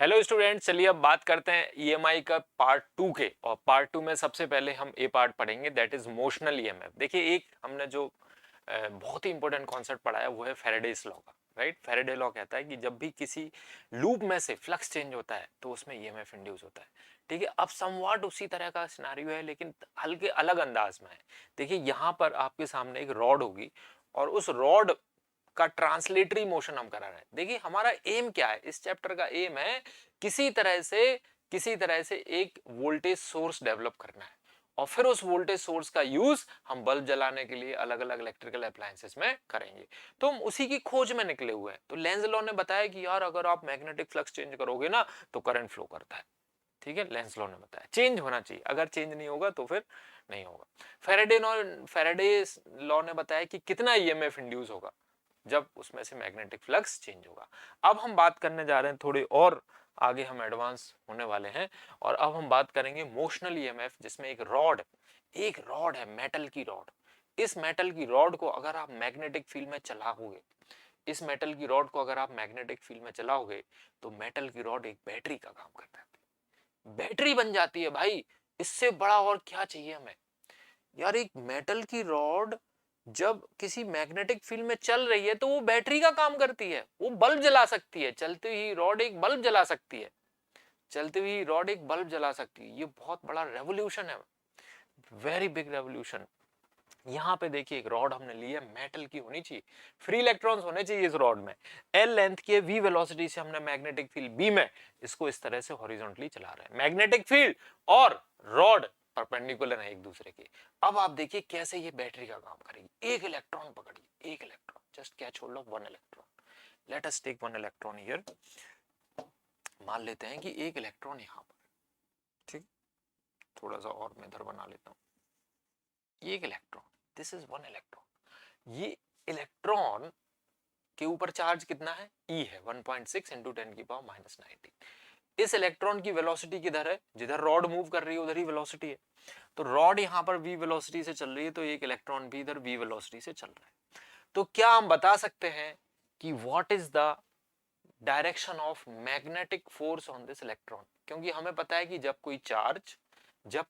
Hello student, चलिए अब बात करते हैं ईएमआई का पार्ट टू के। और पार्ट टू में सबसे पहले हम ए पार्ट पढ़ेंगे, दैट इज मोशनल ईएमएफ। देखिए, एक हमने जो बहुत ही इंपॉर्टेंट कॉन्सेप्ट पढ़ा है वो है फैराडेज लॉ का। राइट, फैराडे लॉ कहता है कि जब भी किसी लूप में से फ्लक्स चेंज होता है तो उसमें ईएमएफ इंड्यूस होता है। ठीक है, अब समवॉट उसी तरह का सिनेरियो है लेकिन हल्के अलग अंदाज में है। देखिए, यहाँ पर आपके सामने एक रॉड होगी और उस रॉड का ट्रांसलेटरी मोशन हम करा रहे हैं। देखिए, हमारा एम क्या है, इस चैप्टर का एम है किसी तरह से एक वोल्टेज सोर्स डेवलप करना है और फिर उस वोल्टेज सोर्स का यूज हम बल्ब जलाने के लिए अलग अलग इलेक्ट्रिकल अप्लायंसेस में करेंगे। तो हम उसी की खोज में निकले हुए हैं। तो लेंज लॉ ने बताया कि यार अगर आप मैग्नेटिक फ्लक्स चेंज करोगे ना तो करंट फ्लो करता है। ठीक है, लेंज लॉ ने बताया चेंज होना चाहिए, अगर चेंज नहीं होगा तो फिर नहीं होगा। फैराडे लॉ ने बताया कि कितना ईएमएफ इंड्यूस होगा जब उसमें से मैग्नेटिक फ्लक्स चेंज होगा। अब हम बात करने जा रहे हैं थोड़ी और आगे, हम एडवांस होने वाले हैं और अब हम बात करेंगे मोशनल ईएमएफ, जिसमें एक रॉड है, मेटल की रॉड। इस मेटल की रॉड को अगर आप मैग्नेटिक फील्ड में चलाओगे इस मेटल की रॉड को अगर आप मैग्नेटिक फील्ड में चलाओगे तो मेटल की रॉड एक बैटरी का काम करता है, बैटरी बन जाती है भाई। इससे बड़ा और क्या चाहिए हमें यार। एक मेटल की रॉड जब किसी मैग्नेटिक फील्ड में चल रही है तो वो बैटरी का काम करती है, वो बल्ब जला सकती है। चलती हुई रॉड एक बल्ब जला सकती है, चलती हुई रॉड एक बल्ब जला सकती है। ये बहुत बड़ा रेवोल्यूशन है, वेरी बिग रेवोल्यूशन। यहां पे देखिए, एक रॉड हमने ली है, मेटल की होनी चाहिए, फ्री इलेक्ट्रॉन्स होने चाहिए इस रॉड में। एल लेंथ के वी वेलोसिटी से हमने मैग्नेटिक फील्ड बी में इसको इस तरह से हॉरिजॉन्टली चला रहे हैं। मैग्नेटिक फील्ड और रॉड परपेंडिकुलर है एक दूसरे के। अब आप देखिए कैसे ये बैटरी का काम करेगी। एक इलेक्ट्रॉन पकड़िए, एक electron, just catch hold of one electron. Let us take one electron here. मान लेते हैं कि एक इलेक्ट्रॉन यहां पर, ठीक, थोड़ा सा और मैं इधर बना लेता हूं। एक electron, this is one electron. ये इलेक्ट्रॉन के ऊपर चार्ज कितना है, ई है 1.6 इंटू 10⁻⁻⁹। इस इलेक्ट्रॉन की वेलोसिटी किधर है, जिधर रॉड मूव कर रही है उधर ही वेलोसिटी है। तो रॉड यहां पर v वेलोसिटी से चल रही है तो एक इलेक्ट्रॉन भी इधर v वेलोसिटी से चल रहा है। तो क्या हम बता सकते हैं कि what is the direction of magnetic force on this electron. क्योंकि हमें पता है कि जब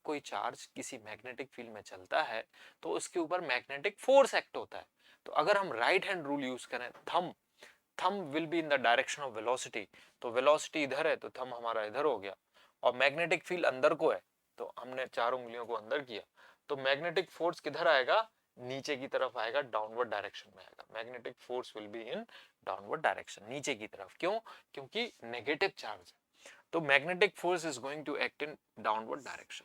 कोई चार्ज किसी मैग्नेटिक फील्ड में चलता है तो उसके ऊपर मैग्नेटिक फोर्स एक्ट होता है। तो अगर हम राइट हैंड रूल यूज करें, thumb will be in the direction of velocity, तो वेलोसिटी इधर है तो थंब हमारा इधर हो गया। और मैग्नेटिक फील्ड अंदर को है तो हमने चार उंगलियों को अंदर किया, तो मैग्नेटिक फोर्स किधर आएगा, नीचे की तरफ आएगा, डाउनवर्ड डायरेक्शन में आएगा। Magnetic force will be in downward direction, नीचे की तरफ। क्यों? क्योंकि नेगेटिव चार्ज है, तो magnetic force is going to act in downward direction.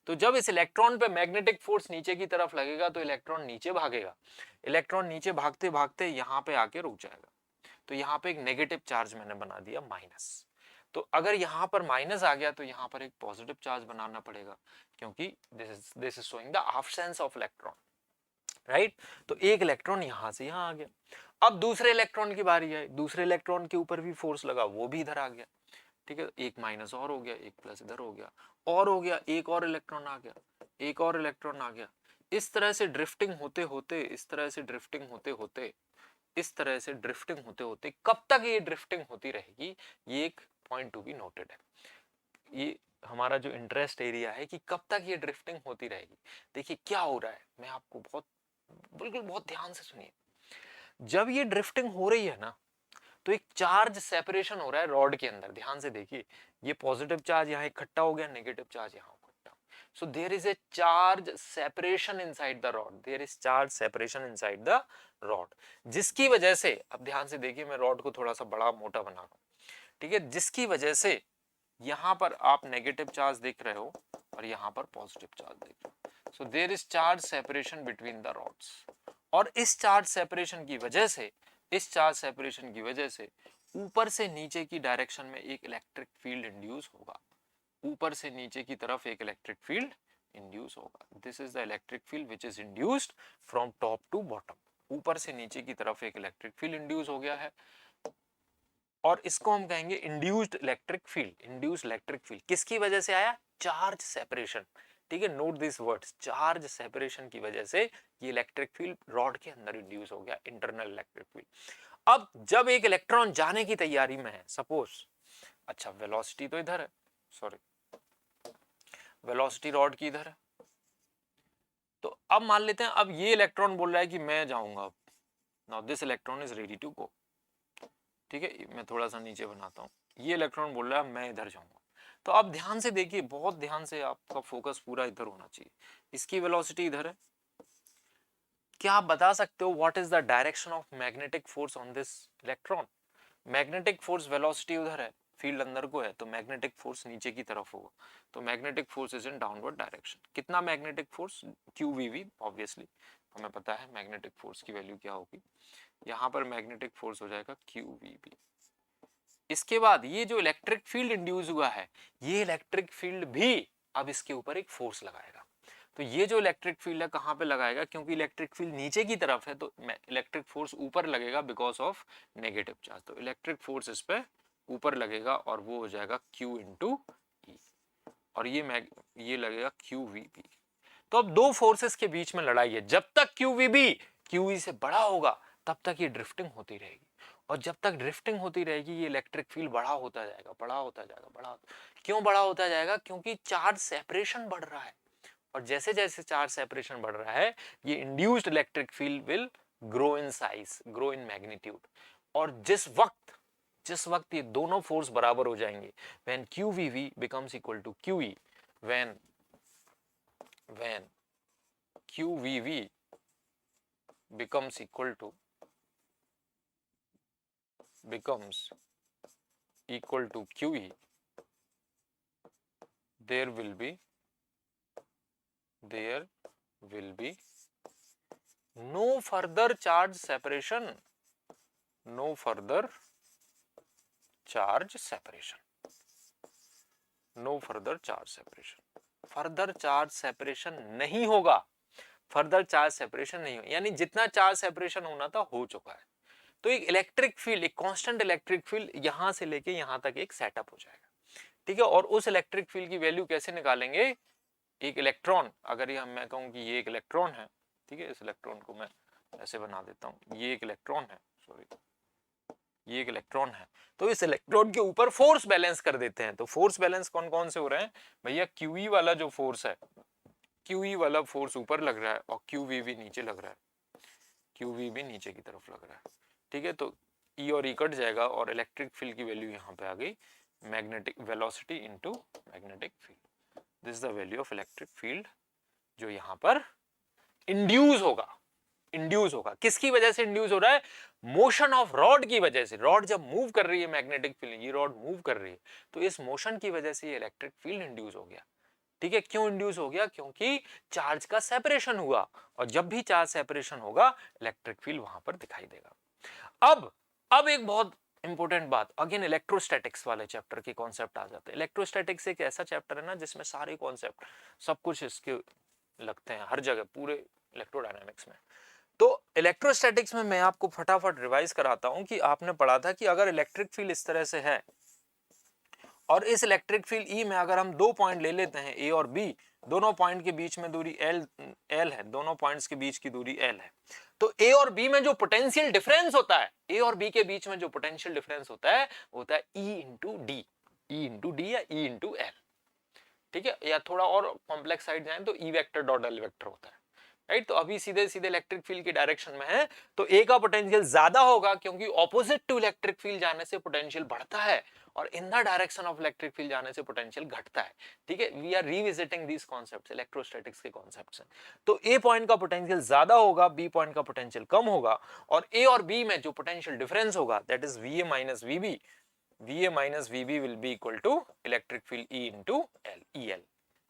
तो जब इस इलेक्ट्रॉन पे मैग्नेटिक फोर्स नीचे की तरफ लगेगा तो इलेक्ट्रॉन नीचे भागेगा। इलेक्ट्रॉन नीचे भागते भागते यहां पे आके रुक जाएगा। तो यहां पे एक नेगेटिव चार्ज मैंने बना दिया माइनस। तो अगर यहां पर माइनस आ गया तो यहां पर एक पॉजिटिव चार्ज बनाना पड़ेगा, क्योंकि this is showing the absence of electron. Right, तो एक इलेक्ट्रॉन यहां से यहां आ गया। अब दूसरे इलेक्ट्रॉन की बारी है, दूसरे इलेक्ट्रॉन के ऊपर भी फोर्स लगा, वो भी इधर आ गया। ठीक है, एक माइनस और हो गया, एक प्लस इधर हो गया, और हो गया, एक और इलेक्ट्रॉन आ गया, एक और इलेक्ट्रॉन आ गया। इस तरह से ड्रिफ्टिंग होते होते कब तक ये ड्रिफ्टिंग होती रहेगी, ये एक पॉइंट टू बी नोटेड है। ये हमारा जो इंटरेस्ट एरिया है कि कब तक ये ड्रिफ्टिंग होती रहेगी। देखिए क्या हो रहा है, मैं आपको बिल्कुल बहुत ध्यान से सुनिए। जब ये ड्रिफ्टिंग हो रही है ना तो एक चार्ज सेपरेशन हो रहा है रॉड के अंदर। ध्यान से देखिए, ये पॉजिटिव चार्ज यहाँ इकट्ठा हो गया, नेगेटिव चार्ज यहाँ इकट्ठा। So there is a charge separation inside the rod, there is charge separation inside the rod, जिसकी वजह से, अब ध्यान से देखिए, मैं रॉड को थोड़ा सा बड़ा मोटा बना रहा हूं। ठीक है, जिसकी वजह से यहां पर आप नेगेटिव चार्ज देख रहे हो और यहां पर पॉजिटिव चार्ज देख रहे हो। So there is charge separation between the rods. और इस चार्ज सेपरेशन की वजह से ऊपर से नीचे की डायरेक्शन में एक इलेक्ट्रिक फील्ड इंड्यूस होगा। ऊपर से नीचे की तरफ एक इलेक्ट्रिक फील्ड इंड्यूस होगा। This is the electric field which is induced from top to bottom. ऊपर से नीचे की तरफ एक इलेक्ट्रिक फील्ड इंड्यूस हो गया है और इसको हम कहेंगे induced electric field. Induced electric field किसकी वजह से आया? Charge separation. ठीक है, note this words, charge separation की वजह से ये इलेक्ट्रिक फील्ड रॉड के अंदर इंड्यूस हो गया, इंटरनल इलेक्ट्रिक फील्ड। अब जब एक इलेक्ट्रॉन जाने की तैयारी में है, सपोज अच्छा वेलोसिटी तो इधर है, सॉरी वेलोसिटी रॉड की इधर है। तो अब मान लेते हैं अब ये इलेक्ट्रॉन बोल रहा है कि मैं जाऊंगा, अब now this electron is ready to go. ठीक है, मैं थोड़ा सा नीचे बनाता हूँ, ये इलेक्ट्रॉन बोल रहा है मैं इधर जाऊंगा। तो आप ध्यान से देखिए, बहुत ध्यान से, आपका फोकस पूरा इधर होना चाहिए। इसकी वेलोसिटी इधर है। क्या आप बता सकते हो what is the direction of magnetic force on this electron? Magnetic force velocity उधर है, फील्ड अंदर को है, तो मैग्नेटिक फोर्स नीचे की तरफ होगा, तो magnetic force is in downward direction. कितना मैग्नेटिक फोर्स? QVV, ऑब्वियसली हमें पता है मैग्नेटिक फोर्स की वैल्यू क्या होगी। यहाँ पर मैग्नेटिक फोर्स हो जाएगा QVB। इसके बाद ये जो इलेक्ट्रिक फील्ड इंड्यूस हुआ है, ये इलेक्ट्रिक फील्ड भी अब इसके ऊपर एक फोर्स लगाएगा। तो ये जो इलेक्ट्रिक फील्ड है कहां पे लगाएगा? क्योंकि इलेक्ट्रिक फील्ड नीचे की तरफ है तो इलेक्ट्रिक फोर्स ऊपर लगेगा बिकॉज ऑफ नेगेटिव चार्ज। तो इलेक्ट्रिक फोर्स इस पे ऊपर लगेगा और वो हो जाएगा Q इंटू ई, और ये लगेगा QVB। तो अब दो फोर्सेस के बीच में लड़ाई है। जब तक QVB QE से बड़ा होगा तब तक ये ड्रिफ्टिंग होती रहेगी, और जब तक ड्रिफ्टिंग होती रहेगी ये इलेक्ट्रिक फील्ड बड़ा होता जाएगा, बड़ा होता जाएगा, क्यों बड़ा होता जाएगा? क्योंकि चार्ज सेपरेशन बढ़ रहा है, और जैसे जैसे चार्ज सेपरेशन बढ़ रहा है ये induced electric field will grow in size, grow in magnitude. और जिस वक्त ये दोनों फोर्स बराबर हो जाएंगे, when QVV becomes equal to QE, when QVV becomes equal to QE, there will be no further charge separation, no further charge separation, no further charge separation, further charge separation नहीं होगा, further charge separation नहीं होगा, यानी जितना charge separation होना था हो चुका है। तो एक इलेक्ट्रिक फील्ड, एक कांस्टेंट इलेक्ट्रिक फील्ड यहां से लेके यहां तक एक सेटअप हो जाएगा। ठीक है, और उस इलेक्ट्रिक फील्ड की वैल्यू कैसे निकालेंगे? एक इलेक्ट्रॉन, अगर ये मैं कहूं कि ये एक इलेक्ट्रॉन है, ठीक है, इस इलेक्ट्रॉन को मैं ऐसे बना देता हूं, ये एक इलेक्ट्रॉन है, सॉरी ये एक इलेक्ट्रॉन है, तो इस इलेक्ट्रॉन के ऊपर फोर्स बैलेंस कर देते हैं। तो फोर्स बैलेंस कौन कौन से हो रहे हैं भैया? QE वाला जो फोर्स है, QE वाला फोर्स ऊपर लग रहा है और QVB नीचे लग रहा है, QVB नीचे की तरफ लग रहा है। ठीक है, तो E और E कट जाएगा और इलेक्ट्रिक फील्ड की वैल्यू यहाँ पे आ गई magnetic velocity into magnetic field. This is the value of electric field जो यहाँ पर इंड्यूस होगा। इंड्यूस होगा किसकी वजह से इंड्यूस हो रहा है? मोशन ऑफ रॉड की वजह से। रॉड जब मूव कर रही है, मैग्नेटिक फील्ड, ये रॉड मूव कर रही है, तो इस मोशन की वजह से ये इलेक्ट्रिक फील्ड इंड्यूस हो गया। ठीक है, क्यों इंड्यूस हो गया? क्योंकि चार्ज का सेपरेशन हुआ, और जब भी चार्ज सेपरेशन होगा इलेक्ट्रिक फील्ड वहां पर दिखाई देगा। अब एक बहुत इंपॉर्टेंट बात, अगेन इलेक्ट्रोस्टैटिक्स वाले चैप्टर के कॉन्सेप्ट आ जाते हैं। इलेक्ट्रोस्टैटिक्स एक ऐसा चैप्टर है ना जिसमें सारे कॉन्सेप्ट सब कुछ इसके लगते हैं हर जगह, पूरे इलेक्ट्रोडायनामिक्स में। तो इलेक्ट्रोस्टैटिक्स में मैं आपको फटाफट रिवाइज कराता हूं कि आपने पढ़ा था कि अगर इलेक्ट्रिक फील्ड इस तरह से है और इस इलेक्ट्रिक फील्ड E में अगर हम दो पॉइंट ले लेते हैं A और B, दोनों पॉइंट के बीच में दूरी L है, दोनों पॉइंट्स के बीच की दूरी L है, तो A और B में जो पोटेंशियल डिफरेंस होता है, A और B के बीच में जो पोटेंशियल डिफरेंस होता है E इंटू डी या E इंटू L। ठीक है, या थोड़ा और कॉम्प्लेक्स साइड जाए तो E vector dot L vector होता है, राइट। तो अभी सीधे सीधे इलेक्ट्रिक फील्ड की डायरेक्शन में है तो ए का पोटेंशियल ज्यादा होगा, क्योंकि ऑपोजिट टू इलेक्ट्रिक फील्ड जाने से पोटेंशियल बढ़ता है और in the direction of electric field जाने से पोटेंशियल घटता है। ठीक है, we are revisiting these concepts, electrostatics के कॉन्सेप्ट्स हैं। तो ए पॉइंट का पोटेंशियल ज्यादा होगा, बी पॉइंट का पोटेंशियल कम होगा, और ए और बी में जो पोटेंशियल डिफरेंस होगा that is VA minus VB, VA minus VB will be equal to electric field E into L, EL,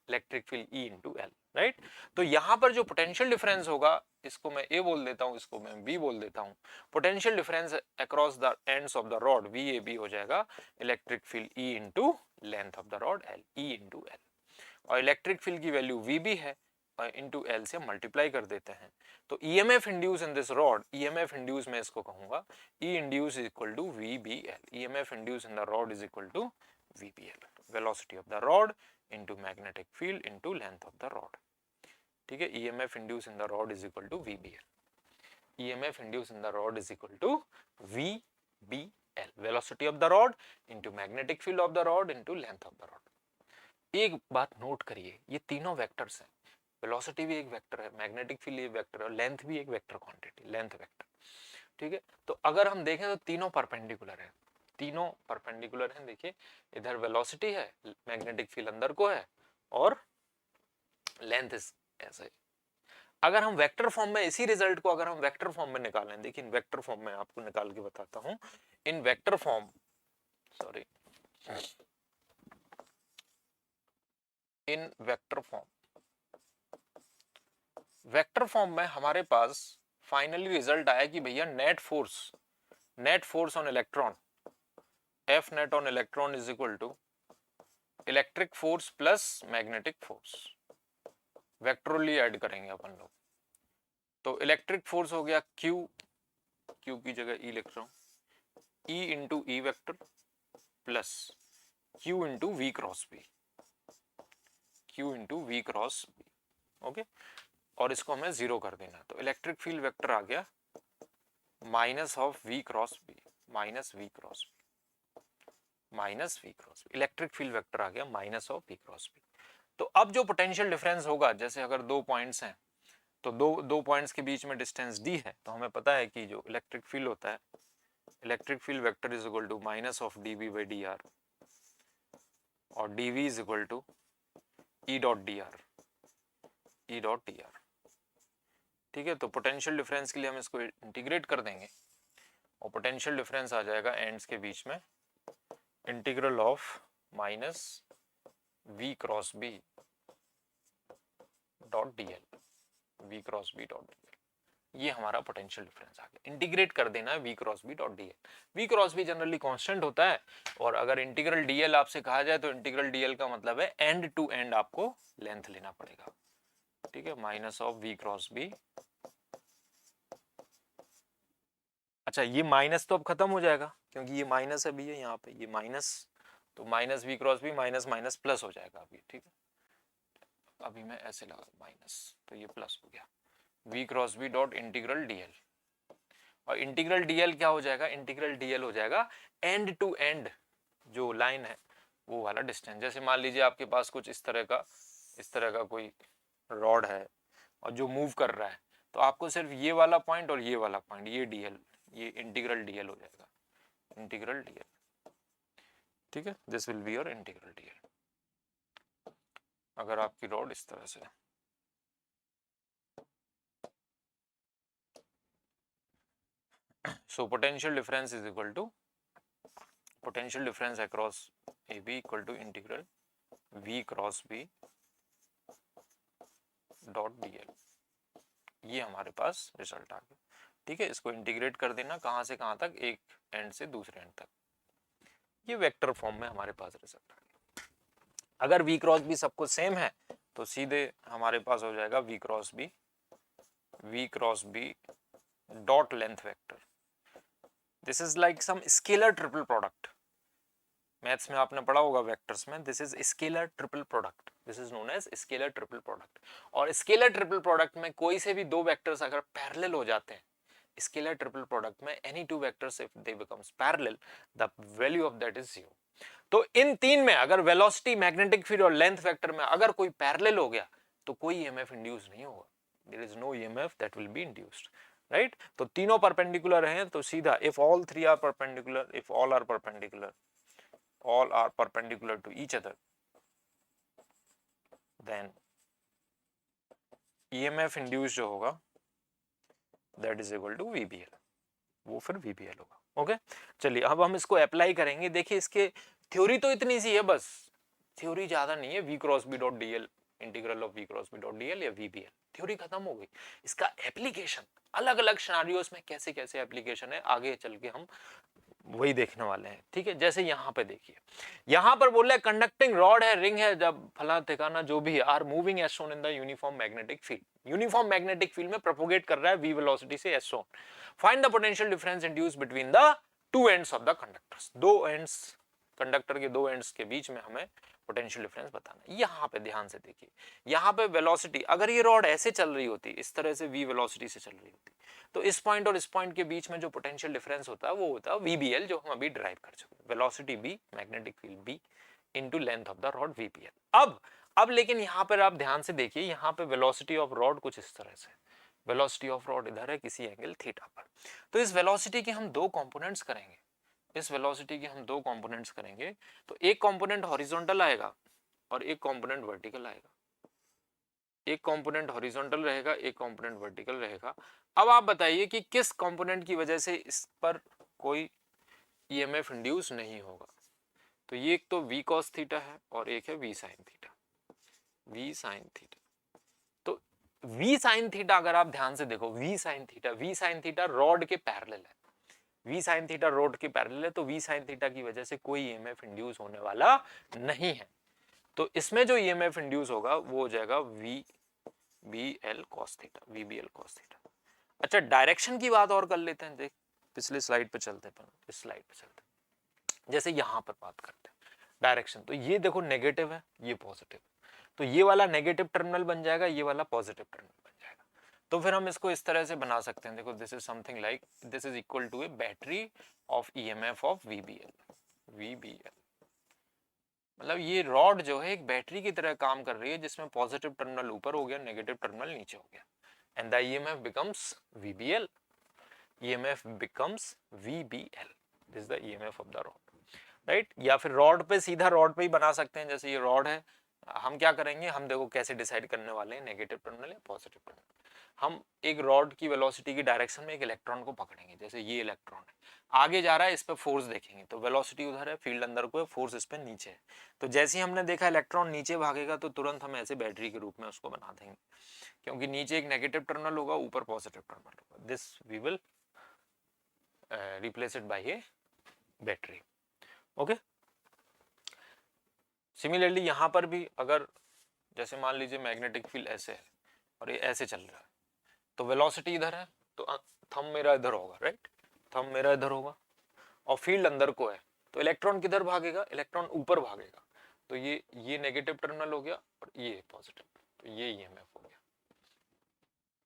electric field E into L, right. तो यहां पर जो पोटेंशियल डिफरेंस होगा, इसको मैं A बोल देता हूं, इसको मैं B बोल देता हूं। Potential difference across the ends of the rod VAB हो जाएगा electric field E into length of the rod L, E into L, और इलेक्ट्रिक फील्ड की वैल्यू VB है, इंटू L से मल्टीप्लाई कर देते हैं। तो EMF induce in this rod, EMF induce मैं इसको कहूंगा E induce is equal to VBL, EMF induce in the rod is equal to VBL, velocity of the rod into magnetic field into length of the rod। ठीक है, EMF induced in the rod is equal to VBL, EMF induced in the rod is equal to VBL, L, velocity of the rod into magnetic field of the rod into length of the rod. एक बात note करिए, ये तीनों vectors हैं, velocity भी एक vector है, magnetic field एक वेक्टर है, लेंथ भी एक वेक्टर क्वांटिटी, लेंथ वेक्टर, ठीक है। तो अगर हम देखें तो तीनों परपेंडिकुलर है, तीनों परपेंडिकुलर हैं। देखिए इधर वेलोसिटी है, मैग्नेटिक फील्ड अंदर को है और लेंथ इज ऐसे। अगर हम वेक्टर फॉर्म में इसी रिजल्ट को अगर हम वेक्टर फॉर्म में निकालें, देखिए इन वेक्टर फॉर्म में आपको निकाल के बताता हूं, in vector form, sorry, in vector form में हमारे पास फाइनली रिजल्ट आया कि भैया net force on electron, F net on electron is equal to electric force plus magnetic force. Vectorially add करेंगे अपन लोग, तो इलेक्ट्रिक फोर्स हो गया Q की जगह ई लिख रहा हूं, E into E vector plus Q into V cross B, Q into V cross B, okay. और इसको हमें जीरो कर देना, तो इलेक्ट्रिक फील्ड वेक्टर आ गया minus of V cross B, minus V cross B, minus V cross B, electric field vector आ गया minus of V cross B. तो अब जो पोटेंशियल डिफरेंस होगा, जैसे अगर दो पॉइंट्स हैं तो दो पॉइंट्स के बीच में डिस्टेंस डी है, तो हमें पता है कि जो इलेक्ट्रिक फील्ड होता है, electric field vector is equal to minus of D B by D R, और D V is equal to E dot D R, E dot D R, ठीक है। तो पोटेंशियल डिफरेंस के लिए हम इसको इंटीग्रेट कर देंगे और पोटेंशियल डिफरेंस आ जाएगा एंड्स के बीच में integral of minus V cross B dot D L, V cross B dot D L, ये हमारा पोटेंशियल डिफरेंस आ गया। इंटीग्रेट कर देना है V cross B dot D L, V cross B generally constant होता है, और अगर इंटीग्रल डी एल आपसे कहा जाए तो इंटीग्रल डी एल का मतलब है एंड टू एंड आपको लेंथ लेना पड़ेगा, ठीक है, minus of V cross B. अच्छा ये माइनस तो अब खत्म हो जाएगा क्योंकि ये माइनस अभी है यहाँ पे, ये माइनस, तो minus V cross B minus minus plus हो जाएगा अभी, ठीक है। अभी मैं ऐसे लगा माइनस, तो ये प्लस हो गया, V cross B dot integral D L, और इंटीग्रल डी एल क्या हो जाएगा, इंटीग्रल डी एल हो जाएगा एंड टू एंड जो लाइन है वो वाला डिस्टेंस। जैसे मान लीजिए आपके पास कुछ इस तरह का कोई रॉड है और जो मूव कर रहा है, तो आपको सिर्फ ये वाला पॉइंट और ये वाला पॉइंट, ये डीएल, ये इंटीग्रल डीएल हो जाएगा, इंटीग्रल डीएल, ठीक है, this will be your integral DL. अगर आपकी रॉड इस तरह से, so potential difference is equal to potential difference across AB equal to integral V cross B dot dl, ये हमारे पास रिजल्ट आ गया, ठीक है। इसको इंटीग्रेट कर देना कहां से कहां तक, एक एंड से दूसरे एंड तक, ये वेक्टर फॉर्म में हमारे पास रिजल्ट आ गया। अगर V क्रॉस B सब कुछ सेम है तो सीधे हमारे पास हो जाएगा V cross B dot length vector. This is like some scalar triple product, maths में आपने पढ़ा होगा वेक्टर्स में, this is scalar triple product, this is known as scalar triple product. और स्केलर ट्रिपल प्रोडक्ट में कोई से भी दो वेक्टर्स अगर पैरेलल हो जाते हैं, स्केलर ट्रिपल प्रोडक्ट में any two vectors if they becomes parallel the value of that is 0। तो इन तीन में अगर वेलोसिटी, मैग्नेटिक फील्ड और लेंथ वेक्टर में अगर कोई पैरेलल हो गया तो कोई ईएमएफ इंड्यूस नहीं होगा, there is no EMF that will be induced, right. तो तीनों परपेंडिकुलर हैं तो सीधा if all three are perpendicular, if all are perpendicular, all are perpendicular to each other, then EMF induced जो होगा that is equal to VBL, वो फिर VBL होगा, ओके। चलिए अब हम इसको अप्लाई करेंगे। देखिए इसके थ्योरी तो इतनी सी है, बस थ्योरी ज्यादा नहीं है, V cross B dot DL, integral of V cross B dot DL या VBL, थ्योरी खत्म हो गई। इसका एप्लीकेशन अलग अलग सिनेरियोस में कैसे कैसे एप्लीकेशन है आगे चल के हम वही देखने वाले हैं, ठीक है। जैसे यहाँ पे देखिए, यहाँ पर बोल रहे कंडक्टिंग रॉड है, रिंग है, जब फला ठिकाना जो भी है, are moving as shown in the uniform magnetic field, uniform magnetic field में प्रोपोगेट कर रहा है v वेलोसिटी से as shown. Find the potential difference induced between the two ends of the conductors, दो एंड्स कंडक्टर के दो ends के बीच में हमें पोटेंशियल डिफरेंस बताना है। यहाँ पे ध्यान से देखिए, यहाँ पे वेलोसिटी, अगर ये रॉड ऐसे चल रही होती, इस तरह से v वेलोसिटी से चल रही होती, तो इस पॉइंट और इस पॉइंट के बीच में जो पोटेंशियल डिफरेंस होता है वो होता है VBL, जो हम अभी ड्राइव कर चुके हैं, velocity B, magnetic field B into length of the rod VBL। अब लेकिन यहाँ पर आप ध्यान से देखिए, यहाँ पे वेलोसिटी ऑफ रॉड कुछ इस तरह से, वेलोसिटी ऑफ रॉड इधर है किसी एंगल थीटा पर। तो इस वेलोसिटी के हम दो कंपोनेंट्स करेंगे, इस वेलोसिटी के हम दो कंपोनेंट्स करेंगे। तो एक कंपोनेंट हॉरिजॉन्टल आएगा और एक कंपोनेंट वर्टिकल आएगा, एक कंपोनेंट हॉरिजॉन्टल रहेगा, एक कंपोनेंट वर्टिकल रहेगा। अब आप बताइए कि किस कंपोनेंट की वजह से इस पर कोई ईएमएफ इंड्यूस नहीं होगा। तो ये एक तो v cos थीटा है और एक है v sin theta, v sin theta. तो v sin थीटा अगर आप ध्यान से देखो, v sin थीटा रॉड के पैरेलल है, v sin थीटा रॉड के पैरेलल है, तो v sin थीटा की वजह से कोई ईएमएफ इंड्यूस होने वाला नहीं है। तो इसमें जो ईएमएफ इंड्यूस होगा वो हो जाएगा VBL cos theta, VBL cos theta. अच्छा, डायरेक्शन की बात और कर लेते हैं, देख पिछले स्लाइड पे चलते हैं, इस स्लाइड पे चलते हैं। जैसे यहां पर बात करते हैं डायरेक्शन, तो ये देखो नेगेटिव है, ये पॉजिटिव है, तो ये वाला नेगेटिव टर्मिनल बन जाएगा, ये वाला पॉजिटिव टर्मिनल बन जाएगा। तो फिर हम इसको इस तरह से बना सकते हैं, देखो this is something like, this is equal to a battery of EMF of VBL। मतलब ये रॉड जो है एक बैटरी की तरह काम कर रही है, जिसमें पॉजिटिव टर्मिनल ऊपर हो गया, नेगेटिव टर्मिनल नीचे हो गया, and the EMF becomes VBL, EMF becomes VBL, this is the EMF of the rod, right. या फिर रॉड पे सीधा रॉड पे ही बना सकते हैं, जैसे ये रॉड है, हम क्या करेंगे, हम देखो कैसे डिसाइड करने वाले हैं, नेगेटिव टर्मिनल या पॉजिटिव टर्मिनल। हम एक रॉड की वेलोसिटी की डायरेक्शन में एक इलेक्ट्रॉन को पकड़ेंगे, जैसे ये इलेक्ट्रॉन है आगे जा रहा है, इस पे फोर्स देखेंगे, तो वेलोसिटी उधर है, फील्ड अंदर को है, फोर्स इस पे नीचे है। तो जैसे ही हमने देखा इलेक्ट्रॉन नीचे भागेगा, तो तुरंत हम ऐसे बैटरी के रूप में उसको बना देंगे, क्योंकि नीचे एक नेगेटिव टर्मिनल होगा, ऊपर पॉजिटिव टर्मिनल होगा। This we will replace it by a battery. Okay, similarly यहां पर भी अगर जैसे मान लीजिए मैग्नेटिक फील्ड ऐसे है और ये ऐसे चल रहा है, तो वेलोसिटी इधर है, तो थंब मेरा इधर होगा, राइट, थंब मेरा इधर होगा, और फील्ड अंदर को है, तो इलेक्ट्रॉन किधर भागेगा, इलेक्ट्रॉन ऊपर भागेगा, तो ये नेगेटिव टर्मिनल हो गया और ये पॉजिटिव, तो ये ईएमएफ हो गया।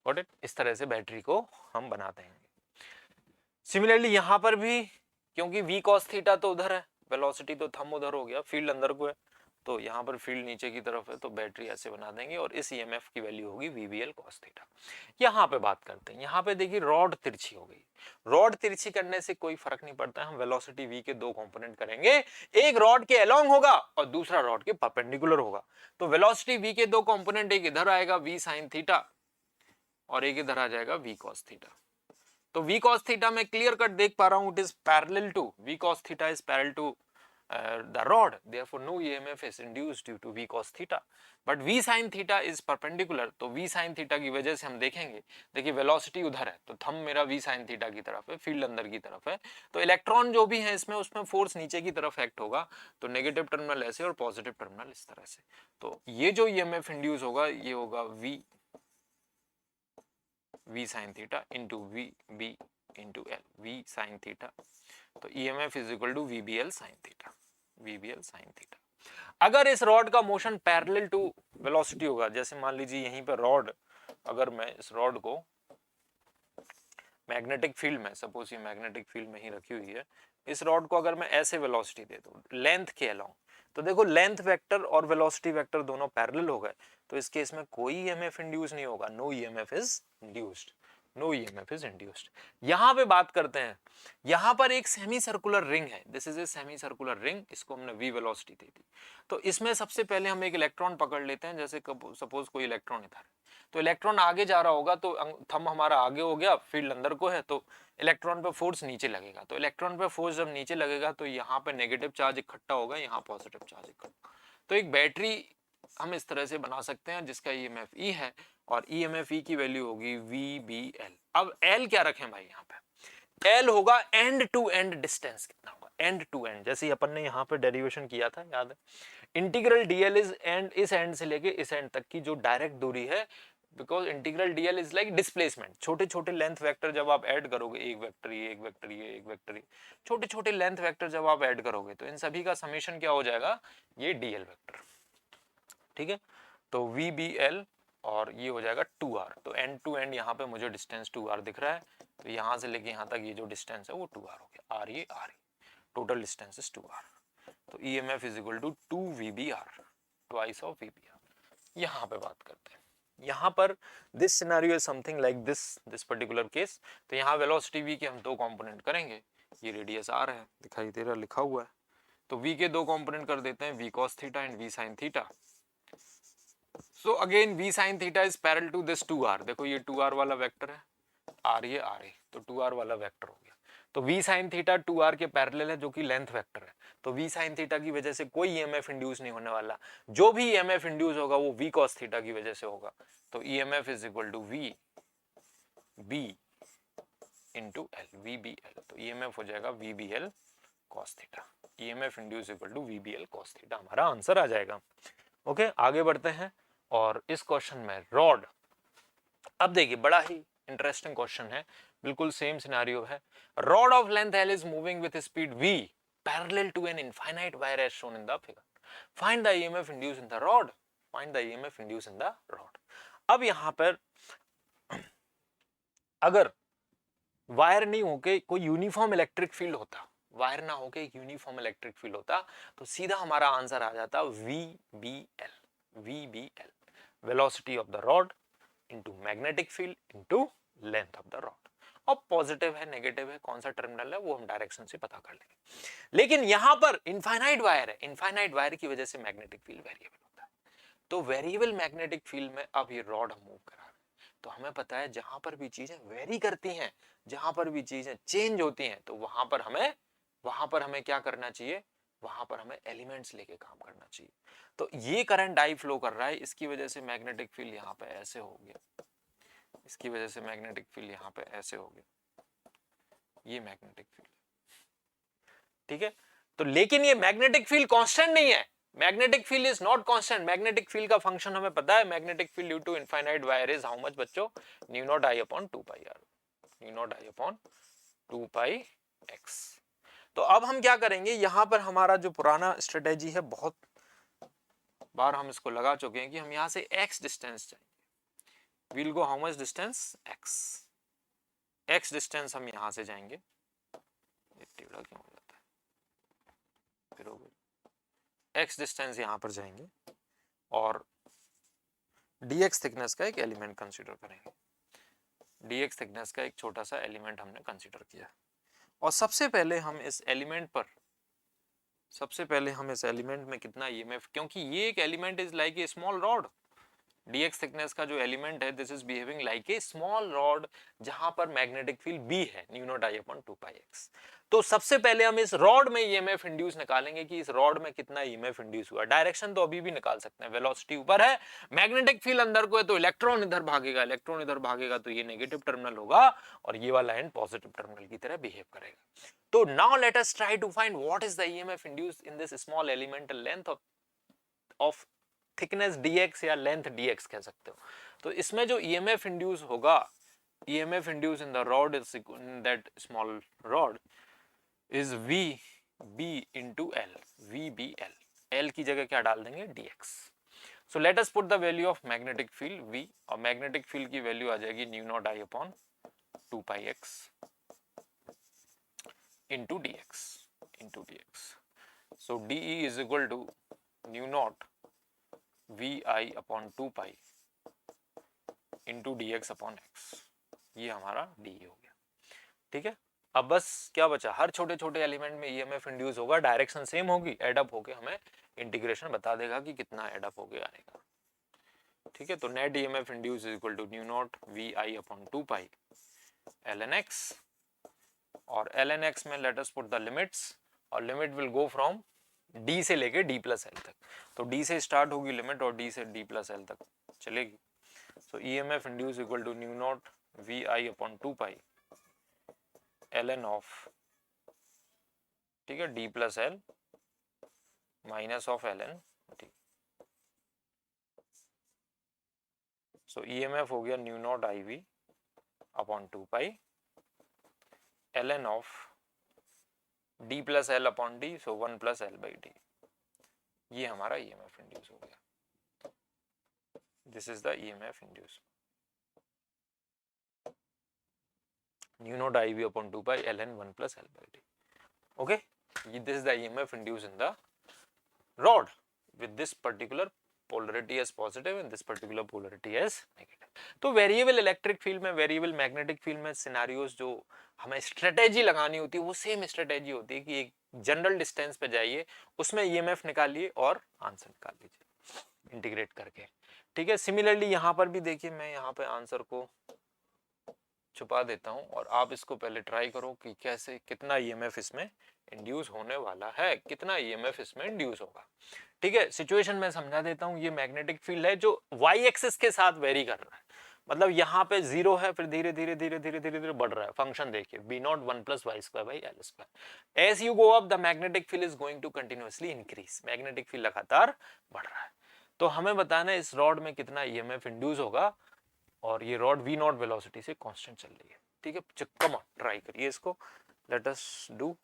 Got it. इस तरह से बैटरी को हम बनाते हैं। सिमिलरली यहां पर भी, क्योंकि v cos थीटा तो उधर है, वेलोसिटी तो थंब उधर हो गया, फील्ड अंदर को है, तो यहाँ पर फील्ड नीचे की तरफ है, तो बैटरी ऐसे बना देंगे और इस ईएमएफ की वैल्यू होगी VBL cos थीटा। यहाँ पे बात करते हैं, यहाँ पे देखिए रॉड तिरछी हो गई, रॉड तिरछी करने से कोई फर्क नहीं पड़ता है, हम वेलोसिटी v के दो कंपोनेंट करेंगे, एक रॉड के अलोंग होगा और दूसरा रॉड के परपेंडिकुलर होगा। तो वेलोसिटी v के दो कंपोनेंट, एक इधर आएगा v sin थीटा और एक इधर आ जाएगा v cos थीटा। तो v cos थीटा में क्लियर कट देख पा रहा हूं, it is parallel to, v cos theta is parallel to the rod, therefore no EMF is induced due to v cos theta, but v sin theta is perpendicular, तो v sin theta की वजह से हम देखेंगे, देखिए velocity उधर है, तो थंब मेरा v sin theta की तरफ है, फील्ड अंदर की तरफ है, तो इलेक्ट्रॉन जो भी है इसमें, उसमें फोर्स नीचे की तरफ एक्ट होगा, तो नेगेटिव टर्मिनल ऐसे और पॉजिटिव टर्मिनल इस तरह से। तो ये जो EMF इंड्यूस होगा, ये होगा v sin theta into VB into L, v sin theta, तो EMF is equal to VBL sin theta, VBL sin theta. अगर इस रॉड का मोशन पैरेलल टू वेलोसिटी होगा, जैसे मान लीजिए यहीं पर रॉड, अगर मैं इस रॉड को मैग्नेटिक फील्ड में, सपोज ये मैग्नेटिक फील्ड में ही रखी हुई है, इस रॉड को अगर मैं ऐसे वेलोसिटी दे दूं लेंथ के अलोंग, तो देखो लेंथ वेक्टर और वेलोसिटी वेक्टर दोनों पैरेलल हो गए, तो इस केस में कोई ईएमएफ इंड्यूस नहीं होगा, no EMF is induced, no EMF is induced. यहां पे बात करते हैं, यहां पर एक सेमी सर्कुलर रिंग है, this is a semi circular ring, इसको हमने v वेलोसिटी दे दी। तो इसमें सबसे पहले हम एक इलेक्ट्रॉन पकड़ लेते हैं, जैसे सपोज कोई इलेक्ट्रॉन इधर, तो इलेक्ट्रॉन आगे जा रहा होगा, तो थंब हमारा आगे हो गया, फील्ड अंदर को है, तो इलेक्ट्रॉन पे फोर्स नीचे लगेगा, तो इलेक्ट्रॉन पे फोर्स जब नीचे लगेगा, तो यहाँ पे नेगेटिव चार्ज इकट्ठा होगा, यहाँ पॉजिटिव चार्ज इकट्ठा। तो एक बैटरी हम इस तरह से बना सकते हैं, जिसका EMF E है और EMF E की वैल्यू होगी VBL। अब L क्या रखें भाई, यहाँ पे L होगा एंड टू एंड डिस्टेंस, कितना होगा एंड टू एंड, जैसे अपन ने यहाँ पे डेरिवेशन किया था, याद है, इंटीग्रल DL इज एंड, इस एंड से लेके इस एंड तक की जो डायरेक्ट दूरी है, because integral DL is like displacement. छोटे छोटे लेंथ वेक्टर जब आप ऐड करोगे, एक वेक्टर ये, एक वेक्टर ये, एक वेक्टर ये, छोटे छोटे लेंथ वेक्टर जब आप ऐड करोगे तो इन सभी का समेशन क्या हो जाएगा, ये डीएल वेक्टर। ठीक है, तो वी बी एल और ये हो जाएगा 2r। तो एंड टू एंड यहाँ पे मुझे डिस्टेंस 2r दिख रहा है, तो यहाँ से लेके यहाँ तक ये जो डिस्टेंस है वो 2r हो गया, r ये टोटल डिस्टेंस इज 2r। तो EMF is equal to 2VBR, twice of VBR। यहाँ पे बात करते हैं, यहाँ पर this scenario is something like this particular case. तो यहाँ वेलोसिटी v के हम दो कंपोनेंट करेंगे, ये रेडियस r है, दिखाई दे रहा, लिखा हुआ है। तो v के दो कंपोनेंट कर देते हैं, v cos theta and v sin theta. So again v sin theta is parallel to this 2r। देखो ये 2r वाला वेक्टर है, r ये r है, तो 2r वाला वेक्टर हो गया। तो v sin थीटा 2r के पैरेलल है, जो कि लेंथ वेक्टर है। तो v sin थीटा की वजह से कोई EMF इंड्यूस नहीं होने वाला, जो भी EMF इंड्यूस होगा वो v cos थीटा की वजह से होगा। तो EMF is equal to v b into L, VBL। तो EMF हो जाएगा VBL cos theta. EMF induce equal to VBL cos theta, हमारा आंसर आ जाएगा। ओके, आगे बढ़ते हैं। और इस क्वेश्चन में रॉड, अब देखिए बड़ा ही इंटरेस्टिंग क्वेश्चन है, बिल्कुल सेम सिनेरियो है। Rod of length L is moving with speed v parallel to an infinite wire as shown in the figure. Find the EMF induced in the rod. Find the EMF induced in the rod. अब यहां पर अगर wire नहीं होके कोई uniform electric field होता, wire ना होके एक यूनिफॉर्म इलेक्ट्रिक फील्ड होता, तो सीधा हमारा आंसर आ जाता VBL। VBL, velocity of the rod into magnetic field into length of the rod. और पॉजिटिव है नेगेटिव है, कौन सा टर्मिनल है वो हम डायरेक्शन से पता कर लेंगे। लेकिन यहां पर इनफाइनाइट वायर है, इनफाइनाइट वायर की वजह से मैग्नेटिक फील्ड वेरिएबल होता है। तो वेरिएबल मैग्नेटिक फील्ड में अब ये रॉड हम मूव करा रहे हैं, तो हमें पता है जहां पर भी चीजें वेरी करती हैं, जहां पर भी चीजें चेंज होती हैं, तो वहां पर हमें क्या करना चाहिए, वहां पर हमें एलिमेंट्स लेके काम करना चाहिए। तो ये करंट आई फ्लो कर रहा है, इसकी वजह से मैग्नेटिक फील्ड यहाँ पे ऐसे हो गया, इसकी वजह से मैग्नेटिक फील्ड यहाँ पे ऐसे हो गया, ये मैग्नेटिक फील्ड। ठीक है, तो लेकिन ये मैग्नेटिक फील्ड कांस्टेंट नहीं है, magnetic field is not constant. Magnetic field का फंक्शन हमें पता है, magnetic field due to infinite wire is how much बच्चों, mu naught I upon 2 pi R, mu naught I upon 2 pi X. तो अब हम क्या करेंगे, यहां पर हमारा जो पुराना स्ट्रेटेजी है, बहुत बार हम इसको लगा चुके हैं कि हम यहां से x डिस्टेंस जाएंगे। we'll go how much distance, x distance हम यहां से जाएंगे, टेढ़ा क्यों हो जाता है, फिर हो गया, x डिस्टेंस यहां पर जाएंगे और dx थिकनेस का एक एलिमेंट कंसीडर करेंगे। dx थिकनेस का एक छोटा सा एलिमेंट हमने कंसीडर किया, और सबसे पहले हम इस एलिमेंट में कितना EMF, क्योंकि ये एक element is like a small rod, dx thickness का जो एलिमेंट है this is behaving like a small rod, जहां पर मैग्नेटिक फील्ड b है, new naught I upon 2 pi x। तो सबसे पहले हम इस रॉड में EMF इंड्यूस निकालेंगे कि इस रॉड में कितना EMF इंड्यूस हुआ। डायरेक्शन तो अभी भी निकाल सकते हैं, वेलोसिटी ऊपर है, मैग्नेटिक फील्ड अंदर को है, तो इलेक्ट्रॉन इधर भागेगा, तो ये नेगेटिव टर्मिनल होगा और ये वाला एंड पॉजिटिव टर्मिनल की तरह बिहेव करेगा। तो now let us try to find what is the EMF induced in this small elemental length of thickness dx या लेंथ dx कह सकते हो। तो इसमें जो EMF इंड्यूस होगा, EMF induce in the rod is in that small rod is VB into L, VBL, L की जगह क्या डाल देंगे, dx। So let us put the value of magnetic field V, और मैग्नेटिक फील्ड की value आ जाएगी mu naught I upon 2 pi x into dx। So DE is equal to mu naught VI upon 2 pi into dx upon x, ये हमारा DE हो गया। ठीक है, अब बस क्या बचा, हर छोटे छोटे एलिमेंट में EMF इंड्यूस होगा, डायरेक्शन सेम होगी, एडअप होके हमें इंटीग्रेशन बता देगा कि कितना एडअप होके आएगा। ठीक है, तो net EMF induce is equal to mu naught VI upon 2 pi ln x, और ln x में let us put the limits, और limit will go from d से लेके d प्लस एल तक। तो d से स्टार्ट होगी लिमिट और d से d प्लस एल तक चलेगी। So EMF induce equal to mu naught VI upon 2 pi ln of, ठीक है, d plus L minus of ln, ठीक। सो ईएमएफ हो गया mu naught I V upon 2 pi ln of d plus L upon D, so 1 plus L by D. ये हमारा EMF induce हो गया। This is the EMF induce mu naught I V upon 2 pi ln 1 plus l by d। Okay, this is the EMF induced in the rod with this particular polarity as positive and this particular polarity as negative। तो variable electric field में, variable magnetic field में scenarios जो हमें strategy लगानी होती है वो same strategy होती है कि एक जनरल डिस्टेंस पे जाइए, उसमें ईएमएफ निकालिए और आंसर निकाल लीजिए इंटीग्रेट करके। ठीक है, सिमिलरली यहाँ पर भी देखिए, मैं यहाँ पे आंसर को छुपा देता हूं और आप इसको पहले ट्राई करो कि कैसे, कितना ईएमएफ इसमें इंड्यूस होने वाला है, कितना ईएमएफ इसमें इंड्यूस होगा। ठीक है, सिचुएशन में समझा देता हूं। ये मैग्नेटिक फील्ड है जो वाई एक्सिस के साथ वेरी कर रहा है, मतलब यहाँ पे जीरो है, फिर धीरे धीरे धीरे धीरे धीरे धीरे बढ़ रहा है। फंक्शन देखिए B naught 1 plus Y square by L square. As you go up the magnetic field is going to continuously increase, magnetic field लगातार बढ़ रहा है। तो हमें बताना है इस रॉड में कितना ईएमएफ इंड्यूस होगा, और ये रॉड वी नॉट वेलोसिटी से कांस्टेंट चल रही है। ठीक है, कम ऑन ट्राई करिए इसको, लेट अस डू।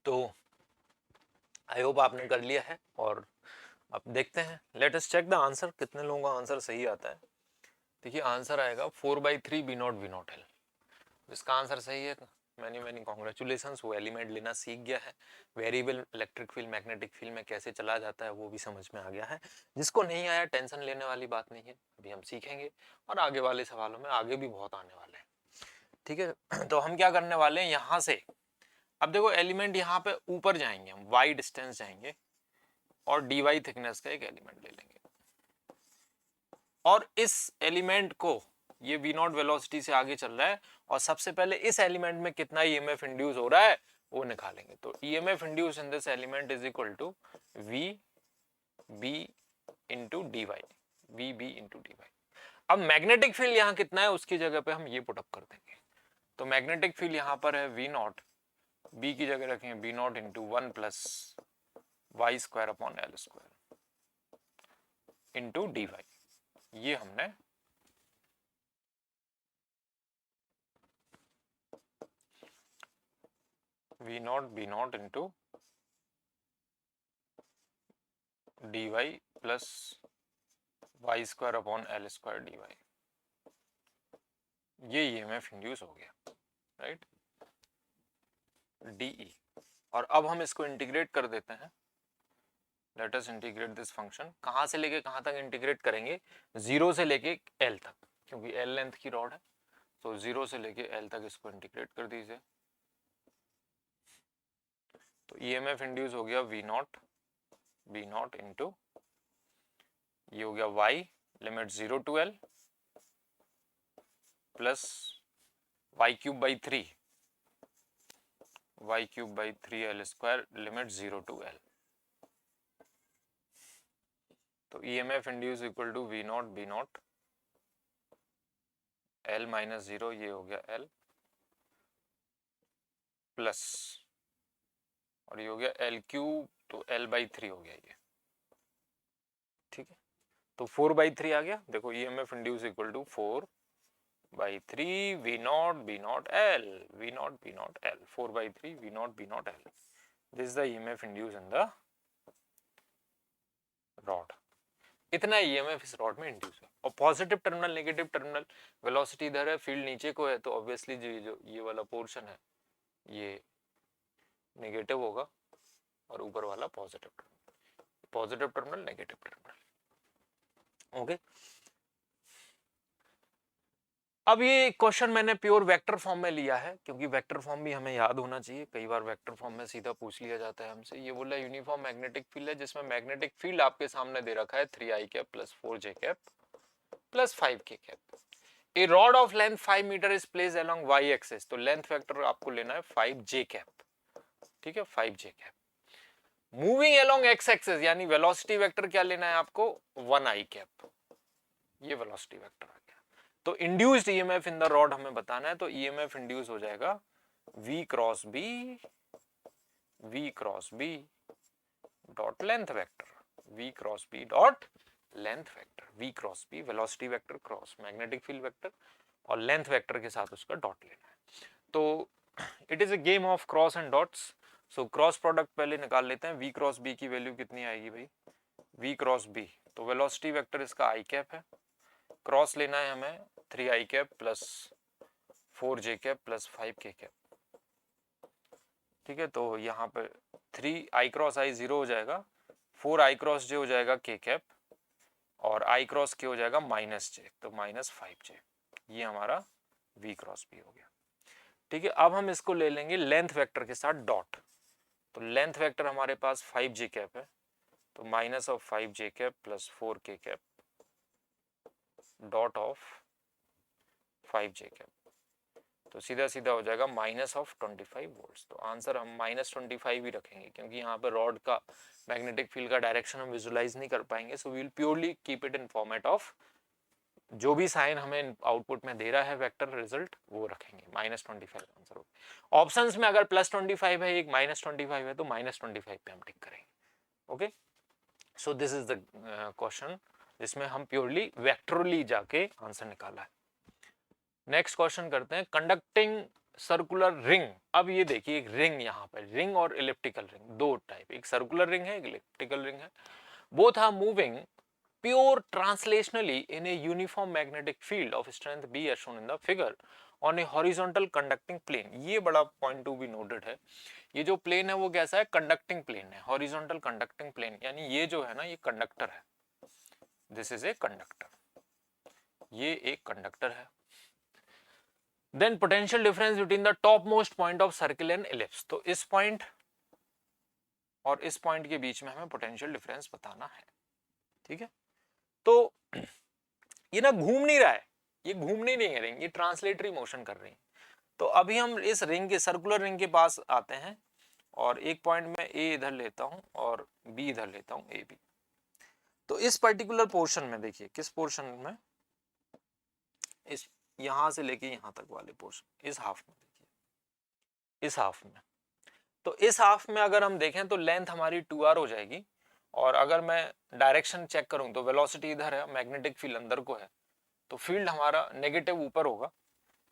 तो आई होप आपने कर लिया है, और अब देखते हैं, let us check the answer, कितने लोगों का आंसर सही आता है। देखिए आंसर आएगा 4/3 B naught V naught L. इसका आंसर सही है, मैनी मैनी कॉन्ग्रेचुलेशंस, वो एलिमेंट लेना सीख गया है। Variable electric field magnetic field में कैसे चला जाता है वो भी समझ में आ गया है। जिसको नहीं आया टेंशन लेने वाली बात नहीं है, अभी हम सीखेंगे और आगे वाले सवालों में आगे भी बहुत आने वाले हैं। ठीक है, तो हम क्या करने वाले हैं यहाँ से, अब देखो एलिमेंट यहाँ पे ऊपर जाएंगे, हम वाई डिस्टेंस जाएंगे और dy थिकनेस का एक एलिमेंट ले लेंगे, और इस एलिमेंट को, ये v नॉट वेलोसिटी से आगे चल रहा है, और सबसे पहले इस एलिमेंट में कितना ईएमएफ इंड्यूस हो रहा है वो निकालेंगे। तो EMF induce in this element is equal to V B into D Y, V B into D Y. अब मैग्नेटिक फील्ड यहाँ कितना है उसकी जगह पे हम ये पुटअप कर देंगे। तो मैग्नेटिक फील्ड यहाँ पर है वी नॉट, बी की जगह रखेंगे B naught into 1 plus Y square upon L square into D Y. ये हमने V naught B naught into D Y plus Y square upon L square D Y, ये EMF induce हो गया, right, DE. और अब हम इसको integrate कर देते हैं। Let us integrate this function, कहां से लेके कहां तक इंटीग्रेट करेंगे, 0 से लेके एल तक, क्योंकि एल लेंथ की रॉड है, तो 0 से लेके एल तक इसको इंटीग्रेट कर दीजिए। तो ईएमएफ इंड्यूस हो गया V naught B naught into, ये हो गया y limit 0 to l plus y cube by 3, y cube by 3 l square limit 0 to l। तो EMF induce equal to V naught B naught l minus 0, ये हो गया l plus, और ये हो गया l क्यूब, तो l बाई 3 हो गया ये। ठीक है, तो 4/3 आ गया। देखो EMF induce equal to 4/3 V naught B naught L, V naught B naught L, 4/3 V naught B naught L. This is the EMF induce in the rod. इतना ईएमएफ इस रॉड में इंड्यूस है। और positive terminal negative terminal, velocity इधर है, field नीचे को है, तो ऑब्वियसली जो ये वाला पोर्शन है ये नेगेटिव होगा और ऊपर वाला positive terminal negative terminal. Okay, अब ये क्वेश्चन मैंने प्योर वेक्टर फॉर्म में लिया है, क्योंकि वेक्टर फॉर्म भी हमें याद होना चाहिए। कई बार वेक्टर फॉर्म में सीधा पूछ लिया जाता है हमसे। ये बोला यूनिफॉर्म मैग्नेटिक फील्ड है जिसमें मैग्नेटिक फील्ड आपके सामने दे रखा है 3i cap plus 4j cap plus 5k cap. A rod of length 5 metre is placed along y axis, तो लेंथ वेक्टर आपको लेना है 5j कैप, ठीक है, 5j cap. Moving along x axis यानी वेलोसिटी वेक्टर क्या लेना है आपको, 1i कैप, ये वेलोसिटी वेक्टर आ गया। तो induced EMF in the rod हमें बताना है, तो ईएमएफ इंड्यूस हो जाएगा v cross b dot length vector, v cross b dot length vector, v cross b velocity vector cross magnetic field vector और लेंथ वेक्टर के साथ उसका डॉट लेना है। तो it is a game of cross and dots. So cross product पहले निकाल लेते हैं। v क्रॉस b की वैल्यू कितनी आएगी भाई, v क्रॉस b, तो वेलोसिटी वेक्टर इसका i कैप है, क्रॉस लेना है हमें 3i cap plus 4j cap plus 5k cap, ठीक है। तो यहाँ पे 3i क्रॉस i 0 हो जाएगा, 4i क्रॉस j हो जाएगा k कैप और i क्रॉस k हो जाएगा माइनस j, तो माइनस 5j, ये हमारा v क्रॉस b हो गया, ठीक है। अब हम इसको ले लेंगे लेंथ वेक्टर के साथ डॉट, तो लेंथ वेक्टर हमारे पास 5j कैप है, तो minus of 5j cap plus 4k cap dot of 5j cap, तो सीधा सीधा हो जाएगा माइनस ऑफ 25 वोल्ट्स। तो आंसर हम माइनस 25 ही रखेंगे, क्योंकि यहाँ पे रॉड का मैग्नेटिक फील्ड का डायरेक्शन हम विजुलाइज नहीं कर पाएंगे। So we will purely keep it in format of जो भी साइन हमें आउटपुट में दे रहा है वेक्टर रिजल्ट वो रखेंगे, माइनस 25 आंसर होगा। ऑप्शंस में अगर प्लस 25 है, एक माइनस 25 है, तो माइनस 25 पे हम टिक करेंगे। Okay, so this is the question जिसमें हम प्योरली वेक्टरली जाके आंसर निकाला है। नेक्स्ट क्वेश्चन करते हैं, कंडक्टिंग सर्कुलर रिंग। अब ये देखिए एक रिंग, यहाँ पर रिंग और इलिप्टिकल रिंग दो टाइप, एक सर्कुलर रिंग है, एक इलिप्टिकल रिंग है। Both are moving pure translationally in a uniform magnetic field of strength B as shown in the figure on a horizontal conducting plane. ये बड़ा point to be noted है। ये जो plane है वो कैसा है, कंडक्टिंग प्लेन है, हॉरिजॉन्टल कंडक्टिंग प्लेन, यानी ये जो है ना ये कंडक्टर है, दिस इज ए कंडक्टर, ये एक कंडक्टर है। Then potential difference between the top most point of circle and ellipse, तो इस पॉइंट और इस पॉइंट के बीच में हमें पोटेंशियल डिफरेंस बताना है, ठीक है। तो ये ना घूम नहीं रहा है, ये घूमने नहीं है रिंग, ये ट्रांसलेटरी मोशन कर रही है। तो अभी हम इस रिंग के सर्कुलर रिंग के पास आते हैं और एक पॉइंट में ए इधर लेता हूं और बी इधर लेता हूं, ए बी। तो इस पर्टिकुलर पोर्शन में देखिए, किस पोर्शन में, इस यहां से लेके यहां तक वाले पोर्शन, इस हाफ में देखिए, इस हाफ में। तो इस हाफ में अगर हम देखें तो लेंथ हमारी 2r हो जाएगी, और अगर मैं डायरेक्शन चेक करूं तो वेलोसिटी इधर है, मैग्नेटिक फील्ड अंदर को है, तो फील्ड हमारा नेगेटिव ऊपर होगा,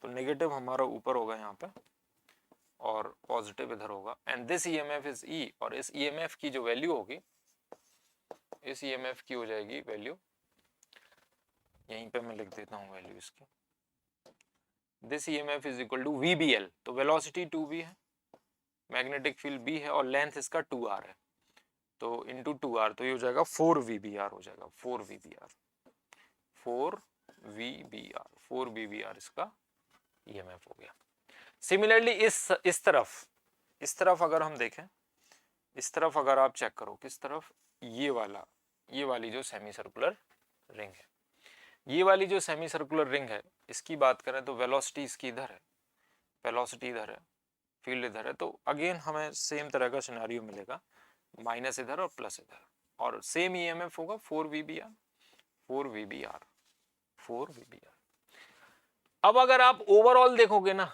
तो नेगेटिव हमारा ऊपर होगा यहाँ पे और पॉजिटिव इधर होगा। एंड दिस ईएमएफ इज ई, और इस ईएमएफ की जो वैल्यू होगी, इस ईएमएफ की हो जाएगी वैल्यू, यहीं पे मैं लिख देता हूँ वैल्यू इसकी, this EMF is equal to VBL, तो वेलोसिटी 2v है, मैग्नेटिक फील्ड b है और लेंथ इसका 2r है, तो इनटू 2r, तो ये हो जाएगा 4vbr हो जाएगा, 4vbr 4vbr इसका ईएमएफ हो गया। सिमिलरली इस तरफ अगर हम देखें, इस तरफ अगर आप चेक करो, किस तरफ, ये वाली जो सेमी सर्कुलर रिंग है, ये वाली जो सेमी सर्कुलर रिंग है, इसकी बात करें तो वेलोसिटी इसकी इधर है, वेलोसिटी इधर है, फील्ड इधर है, तो अगेन हमें सेम तरह का सिनेरियो मिलेगा, माइनस इधर और प्लस इधर, और सेम ईएमएफ होगा 4vbr 4vbr 4vbr। अब अगर आप ओवरऑल देखोगे ना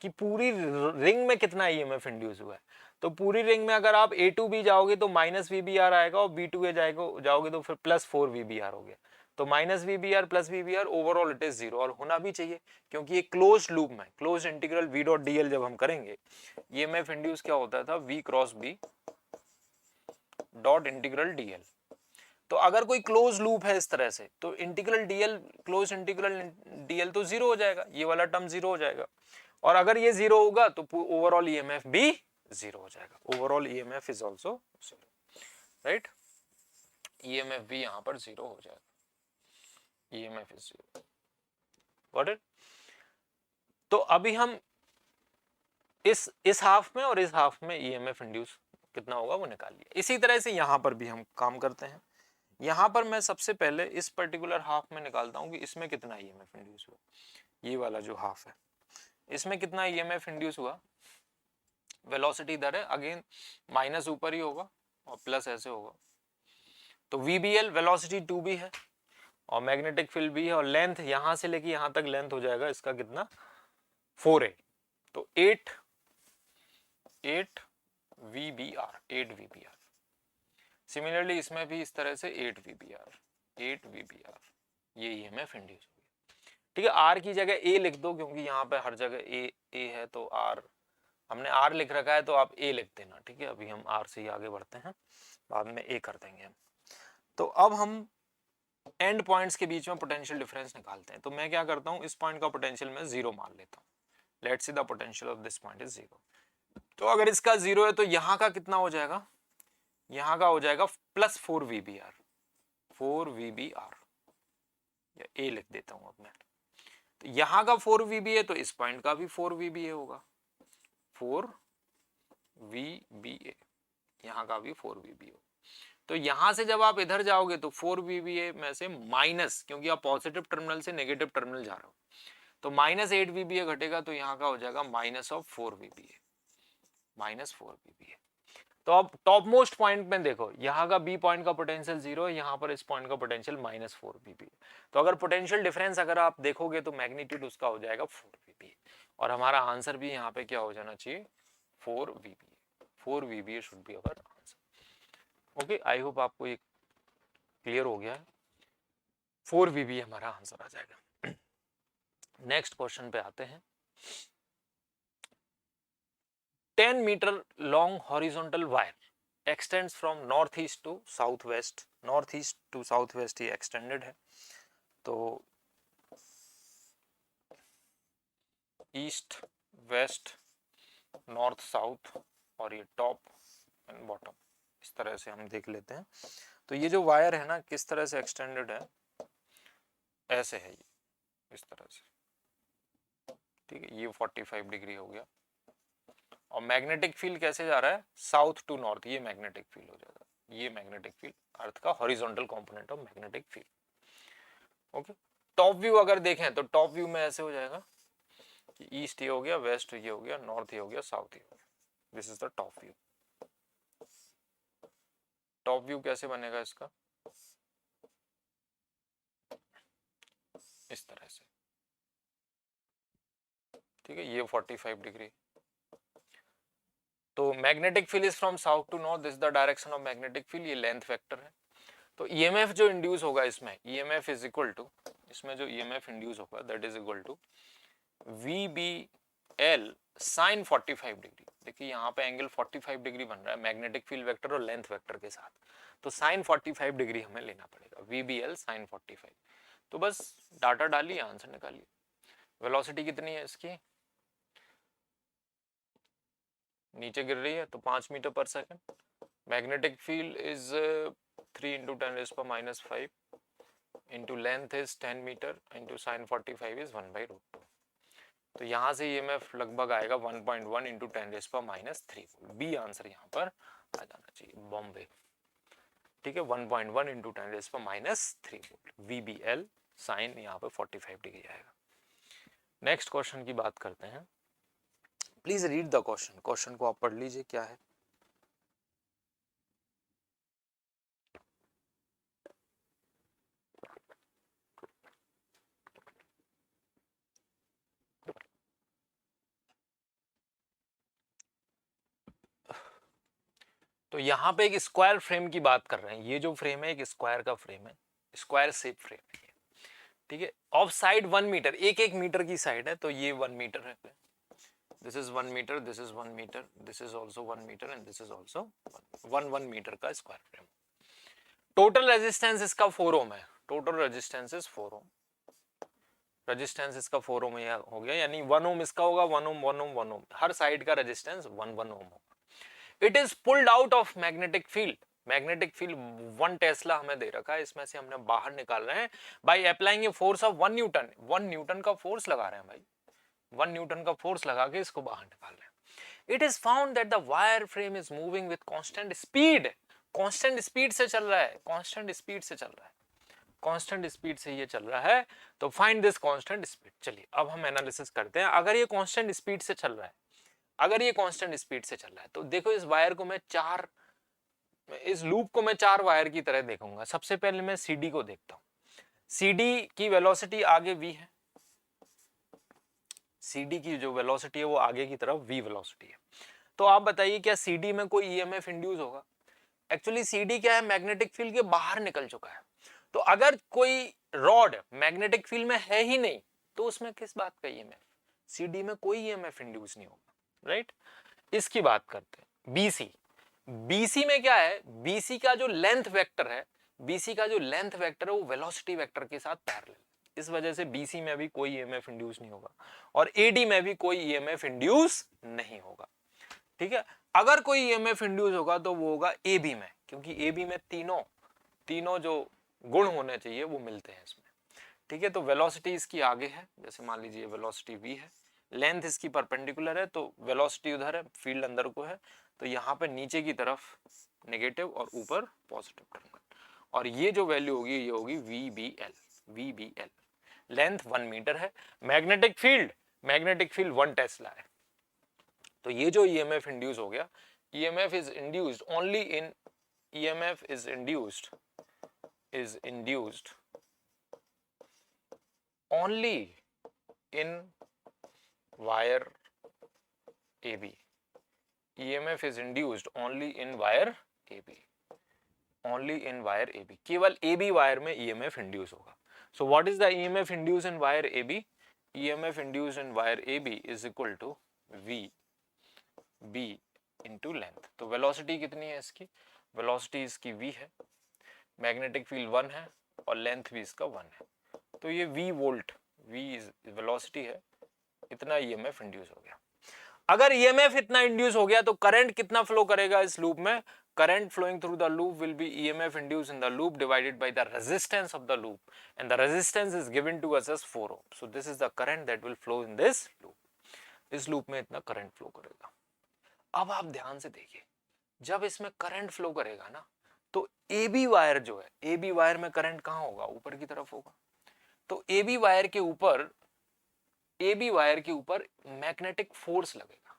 कि पूरी रिंग में कितना ईएमएफ इंड्यूस हुआ है, तो पूरी रिंग में अगर आप A to B जाओगे तो माइनस वीबीआर आएगा, और B to A जाओगे तो फिर प्लस 4vbr हो गया, तो minus VBR plus VBR, overall it is zero, और होना भी चाहिए क्योंकि ये क्लोज लूप में close integral V dot DL जब हम करेंगे, ईएमएफ इंड्यूस क्या होता था, V cross B dot integral DL। तो अगर कोई क्लोज लूप है इस तरह से, तो integral DL, close integral DL तो जीरो हो जाएगा, ये वाला टर्म जीरो हो जाएगा, और अगर ये जीरो होगा तो ओवरऑल ईएमएफ भी जीरो हो जाएगा, overall EMF is also zero, right, EMF भी यहां पर जीरो हो जाएगा, EMF is zero, got it. तो अभी हम इस हाफ में और इस हाफ में ईएमएफ इंड्यूस कितना होगा वो निकाल लिया। इसी तरह से यहां पर भी हम काम करते हैं। यहां पर मैं सबसे पहले इस पर्टिकुलर हाफ में निकालता हूं कि इसमें कितना ईएमएफ इंड्यूस हुआ। ये वाला जो हाफ है इसमें कितना ईएमएफ इंड्यूस हुआ। वेलोसिटी इधर है, अगेन माइनस ऊपर ही होगा और प्लस ऐसे होगा। तो VBL वेलोसिटी 2B है और मैग्नेटिक फील्ड भी है और लेंथ यहां से लेके यहां तक लेंथ हो जाएगा इसका कितना 4A। तो 8 VBR। सिमिलरली इसमें भी इस तरह से 8 VBR ये ईएमएफ इंड्यूस हो गया। ठीक है, आर की जगह ए लिख दो क्योंकि यहाँ पे हर जगह ए है तो आर हमने आर लिख रखा है तो आप ए लिख देना। ठीक है, अभी हम आर से ही आगे बढ़ते हैं, बाद में ए कर देंगे हम। तो अब हम एंड पॉइंट्स के बीच में पोटेंशियल डिफरेंस निकालते हैं। तो मैं क्या करता हूँ, इस पॉइंट का पोटेंशियल मैं 0 मान लेता हूँ। Let's see the potential of this point is 0। तो अगर इसका 0 है तो यहाँ का कितना हो जाएगा, यहाँ का हो जाएगा प्लस 4 VBR या ए लिख देता हूँ अब मैं। तो यहाँ का 4 VBA है तो इस पॉइंट का भी 4 VBA होगा, 4 VBA, यहाँ का भी 4 VBA होगा। तो यहां से जब आप इधर जाओगे तो 4 VBA में से माइनस, क्योंकि आप पॉजिटिव टर्मिनल से नेगेटिव टर्मिनल जा रहे हो, तो माइनस 8 VBA घटेगा तो यहाँ का हो जाएगा माइनस ऑफ 4 VBA। तो अब टॉप मोस्ट पॉइंट में देखो, यहाँ का बी पॉइंट का पोटेंशियल 0 है, यहाँ पर इस पॉइंट का पोटेंशियल माइनस 4 VBA। तो अगर पोटेंशियल डिफरेंस अगर आप देखोगे तो मैग्नीट्यूड उसका हो जाएगा 4 VBA और हमारा आंसर भी यहाँ पे क्या हो जाना चाहिए 4 VBA should be our answer. Okay, I hope आपको ये क्लियर हो गया है। 4 VBA हमारा आंसर आ जाएगा। नेक्स्ट क्वेश्चन पे आते हैं। 10 meter long horizontal wire extends from northeast to southwest, northeast to southwest ये extended है। तो ईस्ट वेस्ट नॉर्थ साउथ और ये टॉप एंड बॉटम इस तरह से हम देख लेते हैं। तो ये जो वायर है ना किस तरह से एक्सटेंडेड है, ऐसे है ये इस तरह से। ठीक है, ये 45 डिग्री हो गया और मैग्नेटिक फील्ड कैसे जा रहा है साउथ टू नॉर्थ, ये मैग्नेटिक फील्ड हो जाएगा, ये मैग्नेटिक फील्ड अर्थ का horizontal component of magnetic field. Okay, top view अगर देखें तो टॉप व्यू में ऐसे हो जाएगा कि ईस्ट ये हो गया, वेस्ट ये हो गया, नॉर्थ ये हो गया, साउथ ये हो गया। This is the top view. Top view कैसे बनेगा इसका, इस तरह से। ठीक है, ये 45 डिग्री। तो magnetic field is from south to north, this the direction of magnetic field, ये लेंथ वेक्टर है। तो ईएमएफ जो इंड्यूस होगा इसमें, ईएमएफ इज इक्वल टू, इसमें जो ईएमएफ इंड्यूस होगा that is equal to VBL sin 45 degree. देखिए यहाँ पे एंगल 45 डिग्री बन रहा है मैग्नेटिक फील्ड वेक्टर और लेंथ वेक्टर के साथ, तो sin 45 डिग्री हमें लेना पड़ेगा, VBL sin 45। तो बस डाटा डालिए, आंसर निकालिए। वेलोसिटी कितनी है इसकी, नीचे गिर रही है तो 5 मीटर पर second. Magnetic field is 3 into 10⁻⁵ into length is 10 metre into sin 45 is 1/√2। तो यहाँ से ईएमएफ लगभग आएगा 1.1 into 10⁻³ बी आंसर यहाँ पर आ जाना चाहिए, बॉम्बे। ठीक है, 1.1 into 10⁻³ VBL साइन यहाँ पे 45 डिग्री आएगा। नेक्स्ट क्वेश्चन की बात करते हैं। Please read the question, question को आप पढ़ लीजिए क्या है। तो यहाँ पे एक स्क्वायर फ्रेम की बात कर रहे हैं। ये जो फ्रेम है एक स्क्वायर का फ्रेम है, स्क्वायर शेप फ्रेम है। ठीक है, ऑफ साइड 1 मीटर, एक एक मीटर की साइड है, तो ये 1 मीटर है। This is 1 metre, this is 1 metre, this is also 1 metre and this is also 1 metre का स्क्वायर फ्रेम। टोटल रेजिस्टेंस इसका 4 ओम है, total resistance is 4 ohm, resistance इसका 4 ओम हो गया, यानी 1 ओम इसका होगा, 1 ओम 1 ओम 1 ओम, हर साइड का रेजिस्टेंस 1 ओम होगा। It is pulled out of magnetic field, magnetic field 1 Tesla हमें दे रखा है, इसमें से हमने बाहर निकाल रहे हैं by applying a force of 1 Newton. 1 Newton का फोर्स लगा रहे हैं भाई, 1 न्यूटन का फोर्स लगा के इसको बाहर निकाल रहे हैं। It is found that the wire frame is moving with constant speed, constant speed से चल रहा है, कांस्टेंट स्पीड से चल रहा है, कांस्टेंट स्पीड से ये चल रहा है। तो फाइंड दिस कांस्टेंट स्पीड। चलिए अब हम एनालिसिस करते हैं। अगर ये कांस्टेंट स्पीड से चल रहा है, अगर ये कांस्टेंट स्पीड से चल रहा है, तो देखो इस वायर को मैं चार, इस लूप को मैं चार वायर की तरह देखूंगा। सबसे पहले मैं CD को देखता हूं। CD की वेलोसिटी आगे v है, CD की जो वेलोसिटी है वो आगे की तरफ v वेलोसिटी है। तो आप बताइए क्या CD में कोई EMF इंड्यूस होगा? एक्चुअली CD क्या है, मैग्नेटिक फील्ड के बाहर निकल चुका है। तो अगर कोई रॉड मैग्नेटिक फील्ड में है ही नहीं तो उसमें किस बात का EMF? CD में कोई EMF इंड्यूस नहीं होगा, राइट। इसकी बात करते हैं BC। BC में क्या है, BC का जो लेंथ वेक्टर है, BC का जो लेंथ वेक्टर है वो वेलोसिटी वेक्टर के साथ पैरेलल, इस वजह से BC में भी कोई EMF इंड्यूस नहीं होगा और AD में भी कोई EMF इंड्यूस नहीं होगा, ठीक है। अगर कोई EMF इंड्यूस होगा तो वो होगा AB में, क्योंकि AB में तीनों जो गुण होने चाहिए वो मिलते हैं इसमें, ठीक है। तो वेलोसिटी इसकी आगे है, जैसे मान लीजिए वेलोसिटी v है, लेंथ इसकी परपेंडिकुलर है तो वेलोसिटी उधर है, फील्ड अंदर को है, तो यहाँ पे नीचे की तरफ नेगेटिव और ऊपर पॉजिटिव टर्मिनल, और ये जो वैल्यू होगी ये होगी VBL। लेंथ 1 मीटर है, मैग्नेटिक फील्ड 1 टेस्ला है। तो ये जो EMF इंड्यूस हो गया, EMF is induced only in wire AB. EMF is induced only in wire AB. केवल AB वायर में EMF इंड्यूस होगा। So what is the EMF induced in wire AB? EMF induced in wire AB is equal to VB into length। तो velocity कितनी है इसकी? Velocity इसकी V है, magnetic field 1 है और लेंथ भी इसका 1 है, तो ये V वोल्ट, V वेलोसिटी है, इतना EMF इंड्यूस हो गया। अगर EMF इतना इंड्यूस हो गया तो करंट कितना फ्लो करेगा इस लूप में? Current flowing through the loop will be EMF induced in the loop divided by the resistance of the loop, and the resistance is given to us as 4 ohm. So this is the current that will flow in this loop. इस loop में इतना current flow करेगा। अब आप ध्यान से देखिए, जब इसमें करंट फ्लो करेगा ना तो AB वायर जो है, AB वायर में करंट कहाँ होगा? ऊपर की तरफ होगा। तो AB वायर के ऊपर मैग्नेटिक फोर्स लगेगा,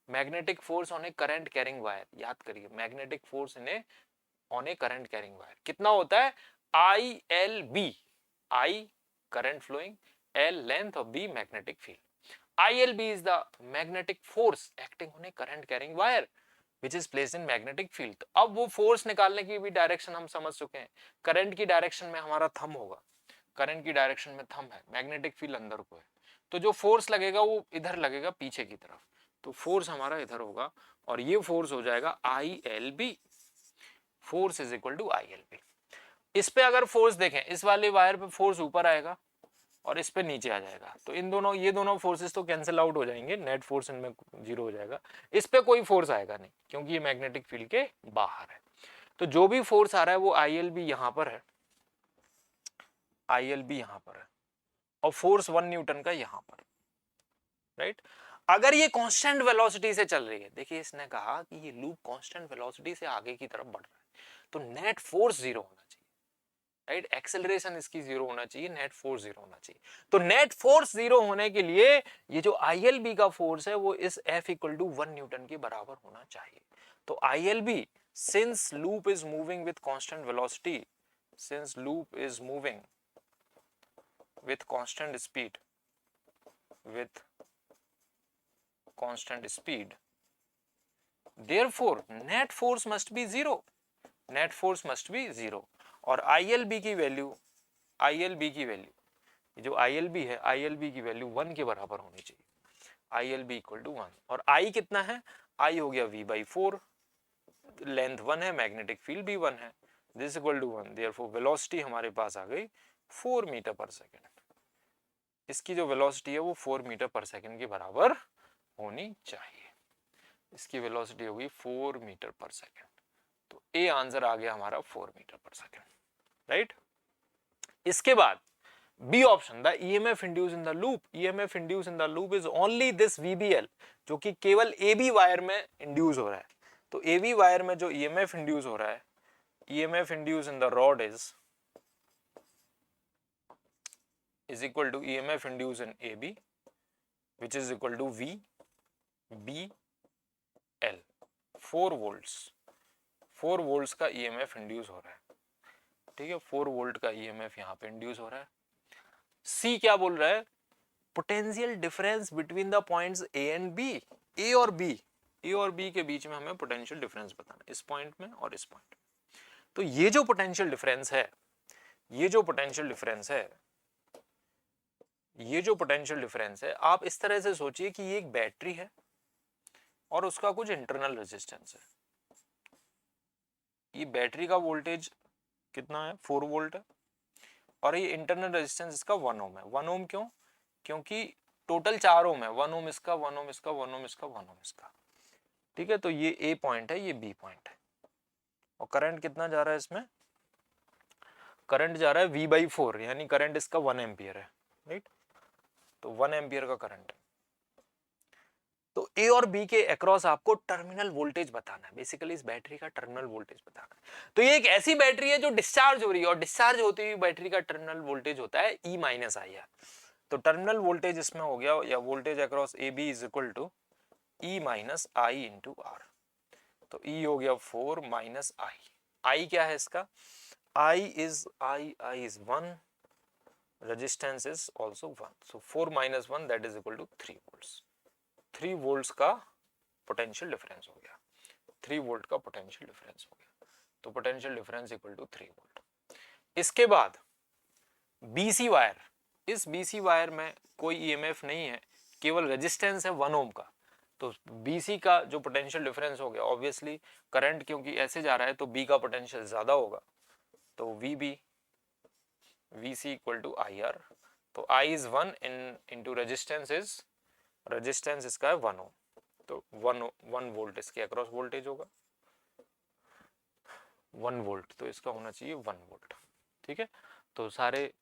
magnetic force on a current carrying wire. याद करिए, magnetic force in on a current carrying wire कितना होता है? ILB, I current flowing, L length of the magnetic field. ILB is the magnetic force acting on a current carrying wire which is placed in magnetic field। अब वो force निकालने की भी direction हम समझ चुके हैं। करंट की डायरेक्शन में हमारा थंब होगा, करंट की डायरेक्शन में थंब है, मैग्नेटिक फील्ड अंदर को है, तो जो फोर्स लगेगा वो इधर लगेगा पीछे की तरफ, तो फोर्स हमारा इधर होगा और ये फोर्स हो जाएगा ILB। Force is equal to ILB। इस पे अगर फोर्स देखें, इस वाले वायर पे फोर्स ऊपर आएगा और इस पे नीचे आ जाएगा, तो ये दोनों फोर्सेस तो कैंसिल आउट हो जाएंगे, नेट फोर्स इनमें 0 हो जाएगा। इस पे कोई फोर्स आएगा नहीं क्योंकि ये मैग्नेटिक फील्ड के बाहर है। तो जो भी फोर्स आ रहा है वो ILB यहां पर है, ILB यहां पर है और फोर्स 1 न्यूटन का यहां पर, राइट। अगर ये कांस्टेंट वेलोसिटी से चल रही है, देखिए इसने कहा कि ये लूप कांस्टेंट वेलोसिटी से आगे की तरफ बढ़ रहा है, तो नेट फोर्स 0 होना चाहिए, राइट। एक्सेलरेशन इसकी 0 होना चाहिए, नेट फोर्स 0 होना चाहिए। तो नेट फोर्स 0 होने के लिए ये जो ILB का फोर्स है वो इस F इक्वल टू 1 न्यूटन के बराबर होना चाहिए। तो ILB, since loop is moving with constant velocity, since loop is moving with constant speed, therefore net force must be 0, और ILB की वैल्यू जो ILB है, ILB की वैल्यू 1 के बराबर होनी चाहिए, ILB इक्वल टू 1। और I कितना है? I हो गया V/4, लेंथ 1 है, मैग्नेटिक फील्ड भी 1 है, this equal to 1, therefore velocity हमारे पास आ गई 4 मीटर पर सेकेंड। इसकी जो वेलोसिटी है वो 4 मीटर पर सेकेंड के बराबर होनी चाहिए। इसकी वेलोसिटी होगी 4 मीटर पर सेकेंड, तो ए आंसर आ गया हमारा 4 मीटर पर सेकेंड, राइट। इसके बाद B option, the EMF induce in the loop, EMF induce in the loop is only this VBL, जो कि केवल एबी वायर में इंड्यूस हो रहा है। तो एबी वायर में जो ईएमएफ इंड्यूस हो रहा है, EMF induce in the rod is equal to EMF induced in AB, which is equal to VBL, 4 volts, 4 volts का EMF इंड्यूस हो रहा है, ठीक है, 4 वोल्ट का EMF यहाँ पे इंड्यूस हो रहा है। C क्या बोल रहा है, potential difference between the points A and B, A और B, A और B के बीच में हमें पोटेंशियल डिफरेंस बताना है, इस पॉइंट में और इस पॉइंट में। तो ये जो पोटेंशियल डिफरेंस है, ये जो पोटेंशियल डिफरेंस है, ये जो पोटेंशियल डिफरेंस है, आप इस तरह से सोचिए कि ये एक बैटरी है और उसका कुछ इंटरनल रेजिस्टेंस है। ये बैटरी का वोल्टेज कितना है, 4 वोल्ट है, और ये इंटरनल रेजिस्टेंस इसका 1 ओम है। 1 ओम क्यों, क्योंकि टोटल 4 ओम है, 1 ओम इसका, 1 ओम इसका, 1 ओम इसका, 1 ओम इसका, ठीक है। तो ये ए पॉइंट है, ये बी पॉइंट है, और करंट कितना जा रहा है इसमें, करंट जा रहा है V/4, यानी करंट इसका 1 एम्पियर है, राइट। तो 1 एम्पियर का करंट है। तो ए और बी के अक्रॉस आपको टर्मिनल वोल्टेज बताना है, बेसिकली इस बैटरी का टर्मिनल वोल्टेज बताना है। तो ये एक ऐसी बैटरी है जो डिस्चार्ज हो रही है, और डिस्चार्ज होती हुई बैटरी का टर्मिनल वोल्टेज होता है E-IR। तो टर्मिनल वोल्टेज इसमें हो गया, या voltage across A B is equal to E-I into R. तो E हो गया 4 माइनस I क्या है इसका, I is 1, resistance is also 1, so 4 minus 1 that is equal to 3 volts। 3 volts का पोटेंशियल डिफरेंस हो गया, 3 वोल्ट का पोटेंशियल डिफरेंस हो गया। तो potential difference equal to 3 volt. इसके बाद बीसी वायर, इस बीसी वायर में कोई ईएमएफ नहीं है, केवल रेजिस्टेंस है 1 ओम का। तो बीसी का जो पोटेंशियल डिफरेंस हो गया, ऑब्वियसली करंट क्योंकि ऐसे जा रहा है तो बी का पोटेंशियल ज्यादा होगा, तो वीबी VC इक्वल टू IR। तो I is 1 into resistance is, resistance इसका है 1 ओम, तो 1 वोल्ट इसके अक्रॉस वोल्टेज होगा, 1 वोल्ट, तो इसका होना चाहिए 1 वोल्ट, ठीक है। तो सारे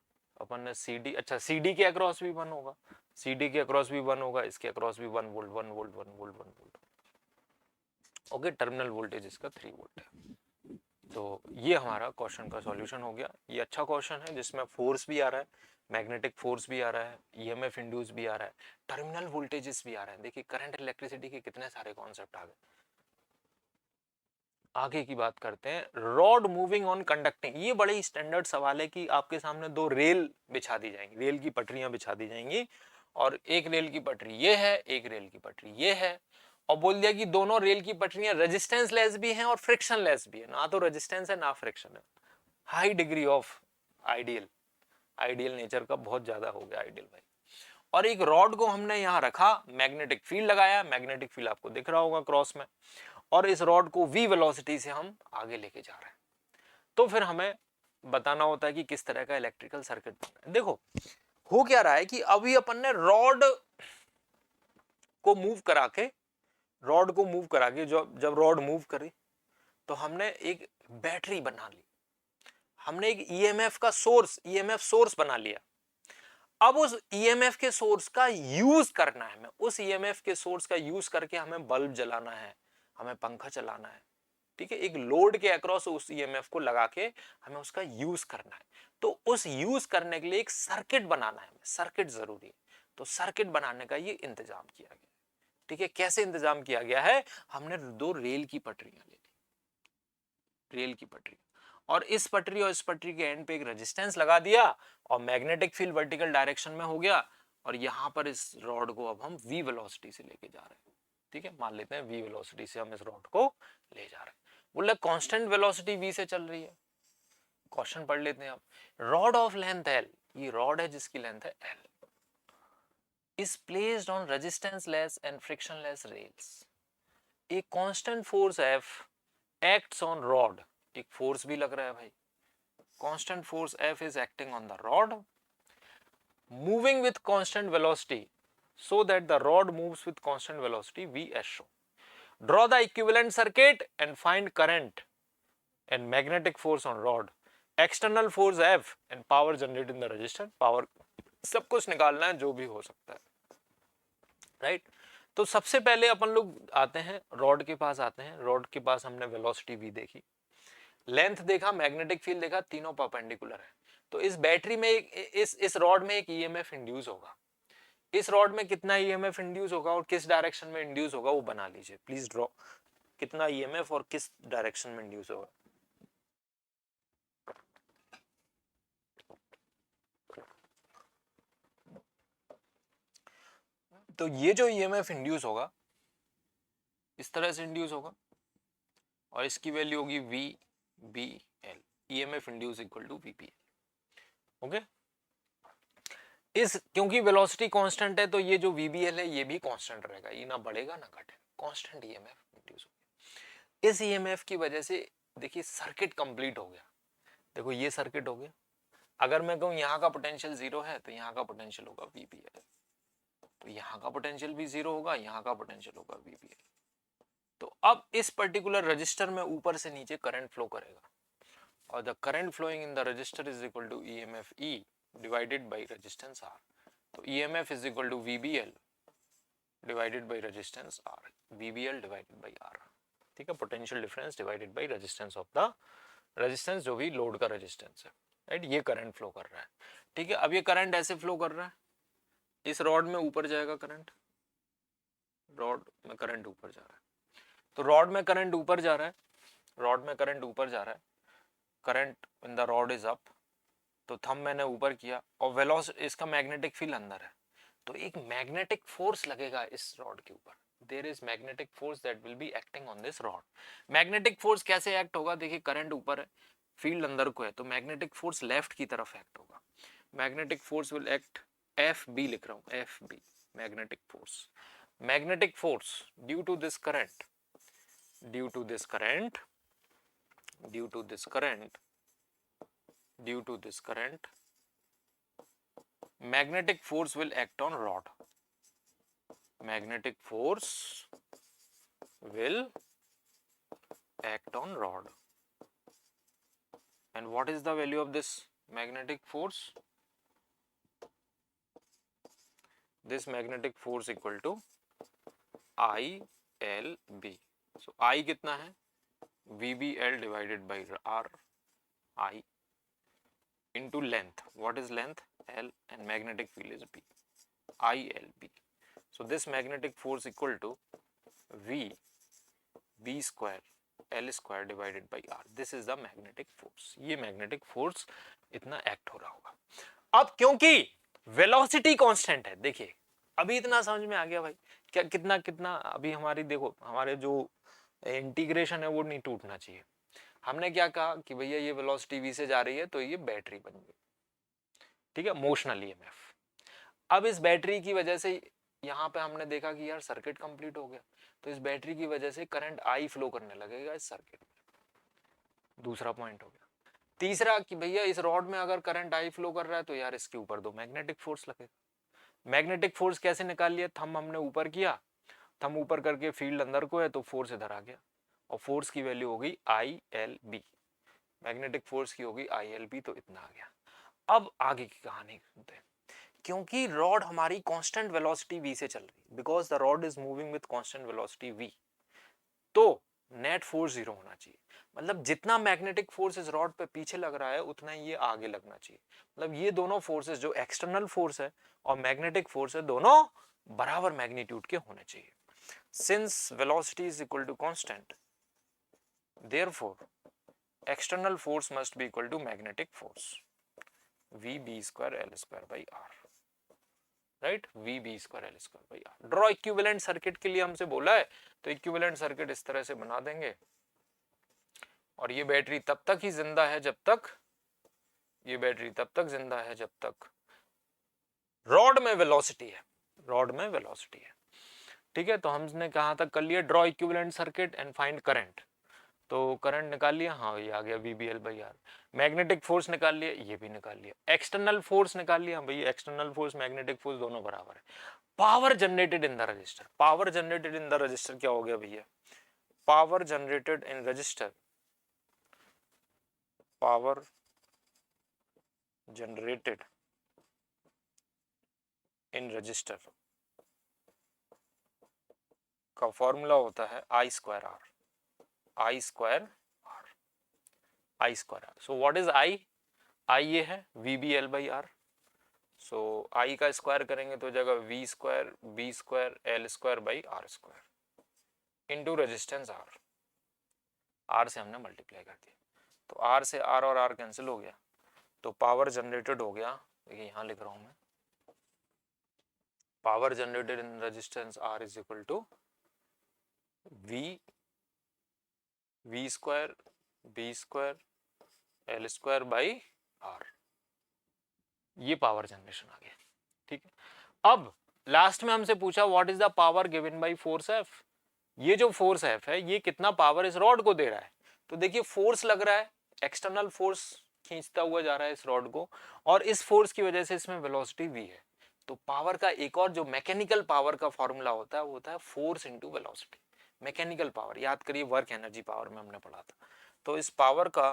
अपन ने CD, अच्छा CD के अक्रॉस भी 1 होगा, CD के अक्रॉस भी 1 होगा, इसके अक्रॉस भी 1 volt, 1 volt, 1 volt, 1 volt, okay. Terminal voltage इसका 3 वोल्ट है। तो ये हमारा क्वेश्चन का सॉल्यूशन हो गया। ये अच्छा क्वेश्चन है जिसमें फोर्स भी आ रहा है, मैग्नेटिक फोर्स भी आ रहा है, ईएमएफ इंड्यूस भी आ रहा है, टर्मिनल वोल्टेजेस भी आ रहे हैं। देखिए करंट इलेक्ट्रिसिटी के कितने सारे कॉन्सेप्ट आ गए। आगे की बात करते हैं, रॉड मूविंग ऑन कंडक्टिंग। ये बड़ी स्टैंडर्ड सवाल है कि आपके सामने 2 रेल बिछा दी जाएंगी, रेल की पटरियां बिछा दी जाएंगी, और एक रेल की पटरी ये है, एक रेल की पटरी ये है, और बोल दिया कि दोनों रेल की पटरियां रेजिस्टेंस लेस भी हैं और फ्रिक्शन लेस भी है, ना तो रेजिस्टेंस है ना फ्रिक्शन है। High degree of ideal nature का बहुत ज्यादा हो गया आइडियल भाई। और एक रॉड को हमने यहां रखा, मैग्नेटिक फील्ड लगाया, मैग्नेटिक फील्ड आपको दिख रहा होगा क्रॉस में, और इस रॉड को v वेलोसिटी से हम आगे लेके जा रहे हैं। तो फिर हमें बताना होता है कि किस तरह का इलेक्ट्रिकल सर्किट बनना है। देखो हो क्या रहा है कि अभी अपन ने रॉड को मूव करा के, रॉड को मूव करा के, जब रॉड मूव करी तो हमने एक बैटरी बना ली, हमने एक ईएमएफ का सोर्स, ईएमएफ सोर्स बना लिया। अब उस ईएमएफ के सोर्स का यूज करना है, हमें उस ईएमएफ के सोर्स का यूज करके हमें बल्ब जलाना है, हमें पंखा चलाना है, ठीक है। एक लोड के अक्रॉस उस ईएमएफ को लगा के हमें उसका यूज करना है। तो उस यूज करने के लिए एक सर्किट बनाना है, सर्किट जरूरी है। तो सर्किट बनाने का ये इंतजाम किया गया, ठीक है। कैसे इंतजाम किया गया है, हमने 2 रेल की पटरियां ले ली, रेल की पटरी, और इस पटरी और इस पटरी के एंड पे एक रेजिस्टेंस लगा दिया, और मैग्नेटिक फील्ड वर्टिकल डायरेक्शन में हो गया, और यहां पर इस रॉड को अब हम v वेलोसिटी से लेके जा रहे हैं, ठीक है। मान लेते हैं v वेलोसिटी से हम इस रॉड को ले जा रहे हैं। बोले कांस्टेंट वेलोसिटी v से चल रही है। क्वेश्चन पढ़ लेते हैं अब। रॉड ऑफ लेंथ L, ये रॉड है जिसकी लेंथ है L, is placed on resistance-less and friction-less rails. A constant force F acts on rod. एक फोर्स भी लग रहा है भाई, constant force F is acting on the rod, moving with constant velocity, so that the rod moves with constant velocity V as shown. Draw the equivalent circuit and find current and magnetic force on rod. External force F and power generate in the resistor, power सब कुछ निकालना है जो भी हो सकता है, right. तो सबसे पहले अपन लोग आते हैं रॉड के पास आते हैं, रॉड के पास हमने वेलोसिटी v देखी, लेंथ देखा, मैग्नेटिक फील्ड देखा, तीनों परपेंडिकुलर है। तो इस बैटरी में इस रॉड में एक ईएमएफ इंड्यूस होगा, इस रॉड में कितना ईएमएफ इंड्यूस होगा और किस डायरेक्शन में इंड्यूस होगा वो बना लीजिए प्लीज, ड्रॉ कितना ईएमएफ और किस डायरेक्शन में इंड्यूस होगा। तो ये जो ईएमएफ इंड्यूस होगा इस तरह से इंड्यूस होगा और इसकी वैल्यू होगी V B L, EMF induce equal to V B L. Okay, इस क्योंकि वेलोसिटी कांस्टेंट है तो ये जो वीबीएल है ये भी कांस्टेंट रहेगा, ये ना बढ़ेगा ना घटेगा, कांस्टेंट ईएमएफ इंड्यूस होगा। इस ईएमएफ की वजह से देखिए सर्किट कंप्लीट हो गया, देखो ये सर्किट हो गया। अगर मैं कहूं यहाँ का पोटेंशियल जीरो है तो यहाँ का पोटेंशियल होगा वीबीएल, तो यहाँ का पोटेंशियल भी जीरो होगा, यहाँ का पोटेंशियल होगा वीबीएल। तो अब इस पर्टिकुलर रजिस्टर में ऊपर से नीचे करंट फ्लो करेगा और the current flowing in the resistor is equal to EMF E divided by resistance R. तो EMF is equal to VBL divided by resistance R, VBL divided by R, ठीक है, potential difference divided by resistance of the resistance जो भी load का resistance है, right. ये current flow कर रहा है, ठीक है। अब ये करंट ऐसे फ्लो कर रहा है, इस रॉड में ऊपर जाएगा करंट, रॉड में करंट ऊपर जा रहा है, तो रॉड में करंट ऊपर जा रहा है, रॉड में करंट ऊपर जा रहा है, current in the rod is up, तो थंब मैंने ऊपर किया और वेलोसिटी, इसका मैग्नेटिक फील्ड अंदर है, तो एक मैग्नेटिक फोर्स लगेगा इस रॉड के ऊपर, there is magnetic force that will be acting on this rod. Magnetic force कैसे एक्ट होगा, देखिए करंट ऊपर है, फील्ड अंदर को है, तो मैग्नेटिक फोर्स लेफ्ट की तरफ एक्ट होगा। Magnetic force will act, F B लिख रहा हूं, F B magnetic force, magnetic force due to this current, due to this current, due to this current, due to this current, magnetic force will act on rod, magnetic force will act on rod, and what is the value of this magnetic force, this magnetic force equal to ILB, so I कितना है VBL divided by R, I into length, what is length L and magnetic field is B, ILB. So this magnetic force equal to V B square L square divided by R. This is the magnetic force. ये magnetic force इतना act हो रहा होगा। अब क्योंकि velocity constant है, देखिए अभी इतना समझ में आ गया भाई, क्या कितना कितना अभी हमारी देखो हमारे जो इंटीग्रेशन है वो नहीं टूटना चाहिए। हमने क्या कहा कि भैया ये वेलोसिटी v से जा रही है तो ये बैटरी बन गई, ठीक है, मोशनल ईएमएफ। अब इस बैटरी की वजह से यहाँ पे हमने देखा कि यार सर्किट कंप्लीट हो गया, तो इस बैटरी की वजह से करंट आई फ्लो करने लगेगा इस सर्किट में, दूसरा पॉइंट हो गया। तीसरा कि भैया इस रॉड में अगर करंट आई फ्लो कर रहा है तो यार इसके ऊपर दो मैग्नेटिक फोर्स लगेगा। मैग्नेटिक फोर्स कैसे निकाल लिया, थंब हमने ऊपर किया, थंब ऊपर करके फील्ड अंदर को है तो फोर्स इधर आ गया और फोर्स की वैल्यू हो गई ILB, मैग्नेटिक फोर्स की होगी ILB, तो इतना आ गया। अब आगे की कहानी सुनते हैं। क्योंकि रॉड हमारी कांस्टेंट वेलोसिटी v से चल रही, because the rod is moving with constant velocity v, तो नेट फोर्स जीरो होना चाहिए। मतलब जितना मैग्नेटिक फोर्स इस रॉड पे पीछे लग रहा है उतना ही ये आगे लगना चाहिए। मतलब ये दोनों फोर्सेस जो एक्सटर्नल फोर्स है और मैग्नेटिक फोर्स है दोनों बराबर मैग्नीट्यूड के होने चाहिए। Since velocity is equal to constant, therefore external force must be equal to magnetic force, VB square L square by R, right, VB square L square by R। Draw equivalent circuit के लिए हमसे बोला है, तो equivalent circuit इस तरह से बना देंगे और ये बैटरी तब तक ही जिंदा है जब तक, ये बैटरी तब तक जिंदा है जब तक रॉड में वेलोसिटी है, रॉड में वेलोसिटी है, ठीक है। तो हमने कहां तक कर लिया, draw equivalent circuit and find current, तो करंट निकाल लिया, हाँ ये आ गया VBL by R। Magnetic force निकाल लिया, ये भी निकाल लिया। एक्सटर्नल फोर्स निकाल लिया, भाई एक्सटर्नल फोर्स मैग्नेटिक फोर्स दोनों बराबर है। Power generated in the resistor, power generated in the resistor क्या हो गया भैया, power generated in resistor, power generated in resistor का फॉर्मूला होता है I square R, I square R, I square R. So what is I? I ये है VBL/R। सो आई का स्क्वायर करेंगे तो जाएगा V square B square L स्क्वायर/R square into resistance R। R से हमने मल्टीप्लाई कर दिया, तो R से R और R कैंसिल हो गया, तो पावर जनरेटेड हो गया, देखिए यहाँ लिख रहा हूं मैं, power generated in resistance R is equal to V square B square L square. ये पावर जनरेशन आ गया, ठीक है। अब लास्ट में हमसे पूछा what is the power given by force F। ये जो फोर्स F है ये कितना पावर इस रॉड को दे रहा है, तो देखिए फोर्स लग रहा है, एक्सटर्नल फोर्स खींचता हुआ जा रहा है इस रॉड को, और इस फोर्स की वजह से इसमें वेलोसिटी v है। तो पावर का एक और जो मैकेनिकल पावर का फॉर्मूला होता है वो होता है force into velocity. Mechanical power याद करिए, वर्क एनर्जी पावर में हमने पढ़ा था। तो इस पावर का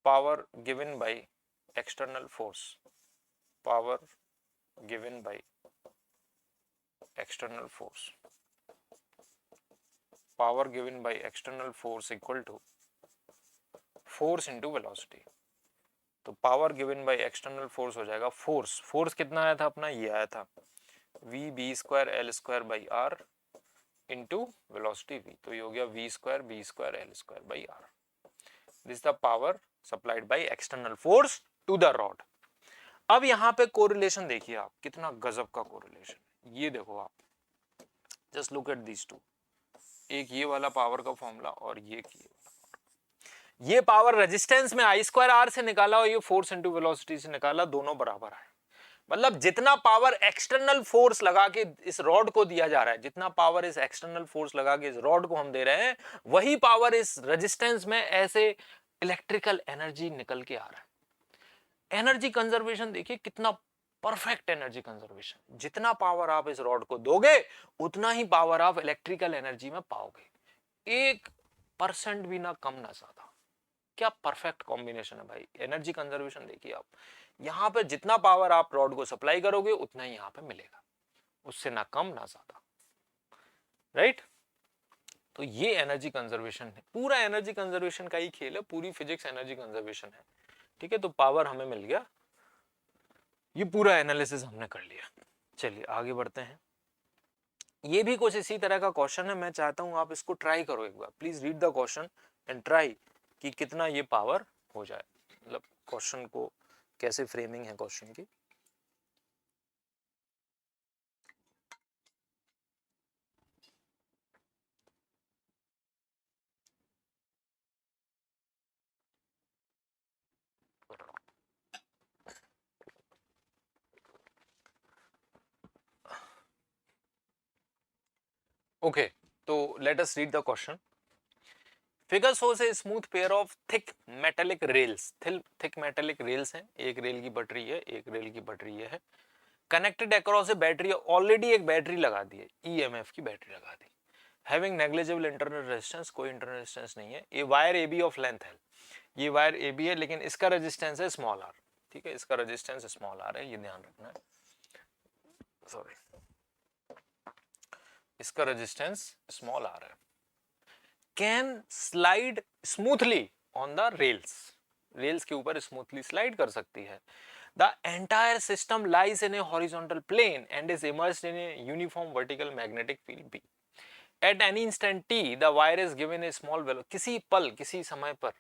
power given by external force, power given by external force, power given by external force equal to force into velocity. तो power given by external force हो जाएगा फोर्स, फोर्स कितना आया था अपना, ये आया था VB स्क्वायर L स्क्वायर/R इंटू वेलोसिटी V, तो ये हो गया V square B square L स्क्वायर/R। This the power supplied by external force to the rod. अब यहाँ पे कोरिलेशन देखिए आप, कितना गजब का कोरिलेशन। ये देखो आप, just look at this two, एक ये वाला पावर का फॉर्मूला और ये पावर रेजिस्टेंस में I स्क्वायर R से निकाला और ये फोर्स इंटू वेलोसिटी से निकाला, दोनों बराबर है। मतलब जितना पावर एक्सटर्नल फोर्स लगा के इस रॉड को दिया जा रहा है, जितना पावर इस एक्सटर्नल फोर्स लगा के इस रॉड को हम दे रहे हैं, वही पावर इस रेजिस्टेंस में ऐसे इलेक्ट्रिकल एनर्जी निकल के आ रहा है। एनर्जी कंजर्वेशन देखिए कितना परफेक्ट एनर्जी कंजर्वेशन, जितना पावर आप इस रॉड को दोगे उतना ही पावर आप इलेक्ट्रिकल एनर्जी में पाओगे, 1% भी ना कम ना ज्यादा। क्या परफेक्ट कॉम्बिनेशन है भाई। एनर्जी कंजर्वेशन देखिए आप, यहां पे जितना पावर आप रॉड को सप्लाई करोगे उतना ही यहां पे मिलेगा, उससे ना कम ना ज्यादा, राइट। तो ये एनर्जी कंजर्वेशन है, पूरा एनर्जी कंजर्वेशन का ही खेल है, पूरी फिजिक्स एनर्जी कंजर्वेशन है, ठीक है। तो पावर हमें मिल गया, ये पूरा एनालिसिस हमने कर लिया। चलिए आगे बढ़ते हैं। ये भी कुछ इसी तरह का क्वेश्चन है, मैं चाहता हूं आप इसको ट्राई करो एक बार, please read the question and try कि कितना ये पावर हो जाए, मतलब क्वेश्चन को कैसे फ्रेमिंग है क्वेश्चन की। ओके, तो let us read the question. Figure shows a smooth pair of thick metallic rails, thick metallic rails हैं, एक रेल की पटरी है, एक रेल की पटरी है, कनेक्टेड अक्रॉस ए बैटरी, ऑलरेडी एक बैटरी लगा दी है, ईएमएफ की बैटरी लगा दी, हैविंग नेग्लिजिबल इंटरनल रेजिस्टेंस, कोई इंटरनल रेजिस्टेंस नहीं है, a wire AB of length है, ये वायर एबी है लेकिन इसका रेजिस्टेंस है स्मॉल आर, ठीक है, इसका रेजिस्टेंस स्मॉल आर है, ये ध्यान रखना है, सॉरी, इसका रेजिस्टेंस स्मॉल आर है, can slide smoothly on the rails, rails के ऊपर स्मूथली स्लाइड कर सकती है, the entire system lies in a horizontal plane and is immersed in a uniform vertical magnetic field B, at any instant T the wire is given a small वेलो, किसी पल किसी समय पर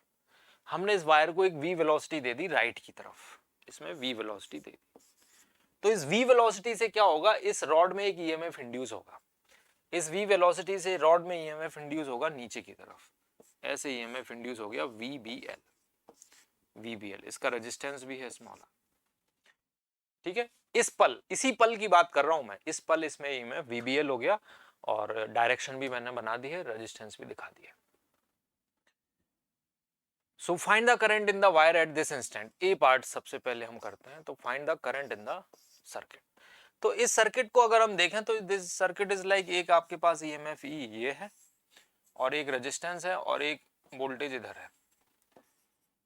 हमने इस वायर को एक v वेलोसिटी दे दी राइट की तरफ, इसमें v वेलोसिटी दे दी, तो इस v वेलोसिटी से क्या होगा, इस रॉड में एक ईएमएफ इंड्यूस होगा, इस v वेलोसिटी से रॉड में ईएमएफ इंड्यूस होगा नीचे की तरफ, ऐसे ईएमएफ इंड्यूस हो गया VBL, इसका रेजिस्टेंस भी है स्मॉल, ठीक है। इस पल, इसी पल की बात कर रहा हूं मैं, इस पल इसमें ईएमएफ VBL हो गया और डायरेक्शन भी मैंने बना दी है, रेजिस्टेंस भी दिखा दिया। So find the current in the wire at this instant, A part सबसे पहले हम करते हैं, तो find the current in the circuit. तो इस सर्किट को अगर हम देखें तो दिस सर्किट इज लाइक, एक आपके पास ईएमएफ ई ये है और एक रेजिस्टेंस है और एक वोल्टेज इधर है,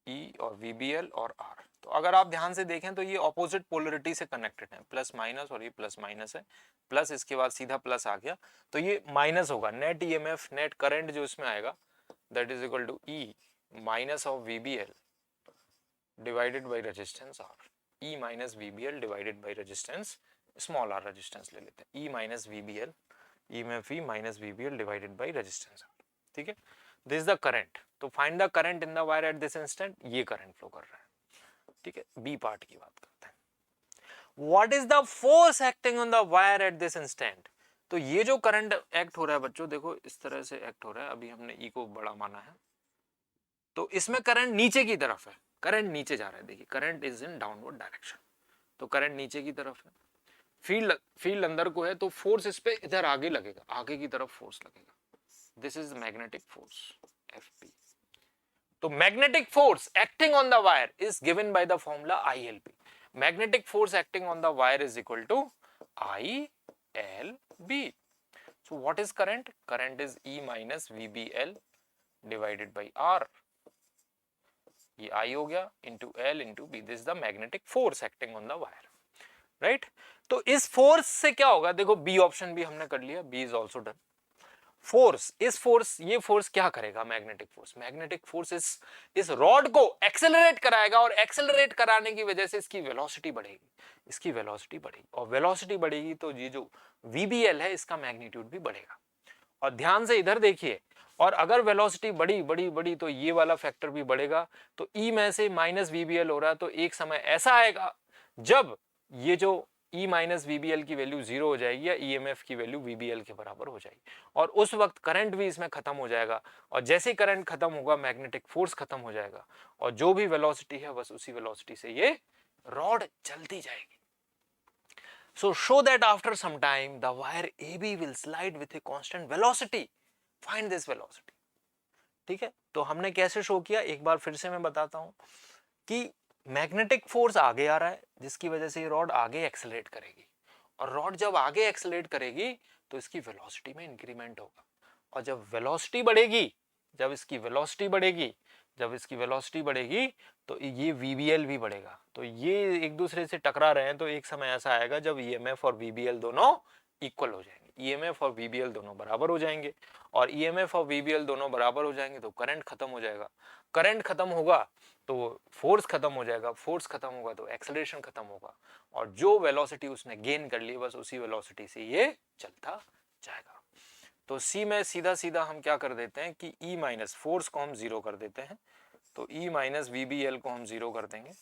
ई और VBL और R, तो अगर आप ध्यान से देखें तो ये ऑपोजिट पोलरिटी से कनेक्टेड है, प्लस माइनस, और ये प्लस माइनस है, प्लस इसके बाद सीधा प्लस आ गया तो ये माइनस होगा। नेट ईएमएफ, नेट करंट जो इसमें आएगा that is equal to E minus of VBL divided by resistance R. E minus VBL divided by resistance small R, resistance ले लेते हैं, ई माइनस वीबीएल, ई में V minus VBL divided by resistance R. ठीक है, this is the current. तो find the current in the wire at this instant, ये current flow कर रहा है। ठीक है, बी पार्ट की बात करते हैं। What is the force acting on the wire at this instant. तो ये जो करंट एक्ट हो रहा है बच्चों, देखो इस तरह से एक्ट हो रहा है, अभी हमने ई को बड़ा माना है, तो इसमें करंट नीचे की तरफ है, करंट नीचे जा रहा है। देखिए current is in downward direction, तो करंट नीचे की तरफ है, फील्ड अंदर को है, तो फोर्स इस पे इधर आगे लगेगा, आगे की तरफ फोर्स लगेगा। This is magnetic force FP. तो magnetic force acting on the wire is given by the formula ILP। Magnetic force acting on the wire is equal to ILB। So what is current? Current is E minus VBL divided by R। ये I हो गया into L into B। This is the magnetic force acting on the wire, right. तो इस force से क्या होगा, देखो B option भी हमने कर लिया, B is also done. Force, इस फोर्स, ये फोर्स क्या करेगा, मैग्नेटिक फोर्स, मैग्नेटिक फोर्स इस रॉड को एक्सेलरेट कराएगा, और एक्सेलरेट कराने की वजह से इसकी वेलोसिटी बढ़ेगी, इसकी वेलोसिटी बढ़ेगी, और वेलोसिटी बढ़ेगी तो ये जो VBL है इसका मैग्नीट्यूड भी बढ़ेगा। और ध्यान से इधर देखिए, और अगर वेलोसिटी बढ़ी बड़ी बड़ी तो ये वाला फैक्टर भी बढ़ेगा, तो E में से माइनस VBL हो रहा है, तो एक समय ऐसा आएगा जब ये जो E माइनस VBL की वैल्यू 0 हो जाएगी, या EMF की वैल्यू VBL के बराबर हो जाएगी, और उस वक्त करंट भी इसमें खत्म हो जाएगा, और जैसे करंट खत्म होगा मैग्नेटिक फोर्स खत्म हो जाएगा, और जो भी वेलोसिटी है बस उसी वेलोसिटी से ये रॉड चलती जाएगी। So show that after some time the wire AB will slide with a constant velocity. Find this velocity. ठीक है, तो हमने कैसे शो किया, एक बार फिर से मैं बताता हूं कि मैग्नेटिक फोर्स आगे आ रहा है, जिसकी वजह से ये रॉड आगे एक्सेलरेट करेगी, और रॉड जब आगे एक्सेलरेट करेगी तो इसकी वेलोसिटी में इंक्रीमेंट होगा, और जब वेलोसिटी बढ़ेगी, जब इसकी वेलोसिटी बढ़ेगी, जब इसकी वेलोसिटी बढ़ेगी तो ये VBL भी बढ़ेगा, तो ये एक दूसरे से टकरा रहे हैं, तो एक समय ऐसा आएगा जब EMF और VBL दोनों इक्वल हो जाएंगे, EMF और VBL दोनों बराबर हो जाएंगे, और EMF और VBL दोनों बराबर हो जाएंगे तो करंट खत्म हो जाएगा, करंट खत्म होगा तो फोर्स खत्म हो जाएगा, फोर्स खत्म होगा तो एक्सेलरेशन खत्म होगा, और जो वेलोसिटी उसने गेन कर ली बस उसी वेलोसिटी से ये चलता जाएगा। तो सी में सीधा सीधा हम क्या कर देते हैं कि E माइनस फोर्स को हम 0 कर देते हैं, तो E माइनस VBL को हम 0 कर देंगे,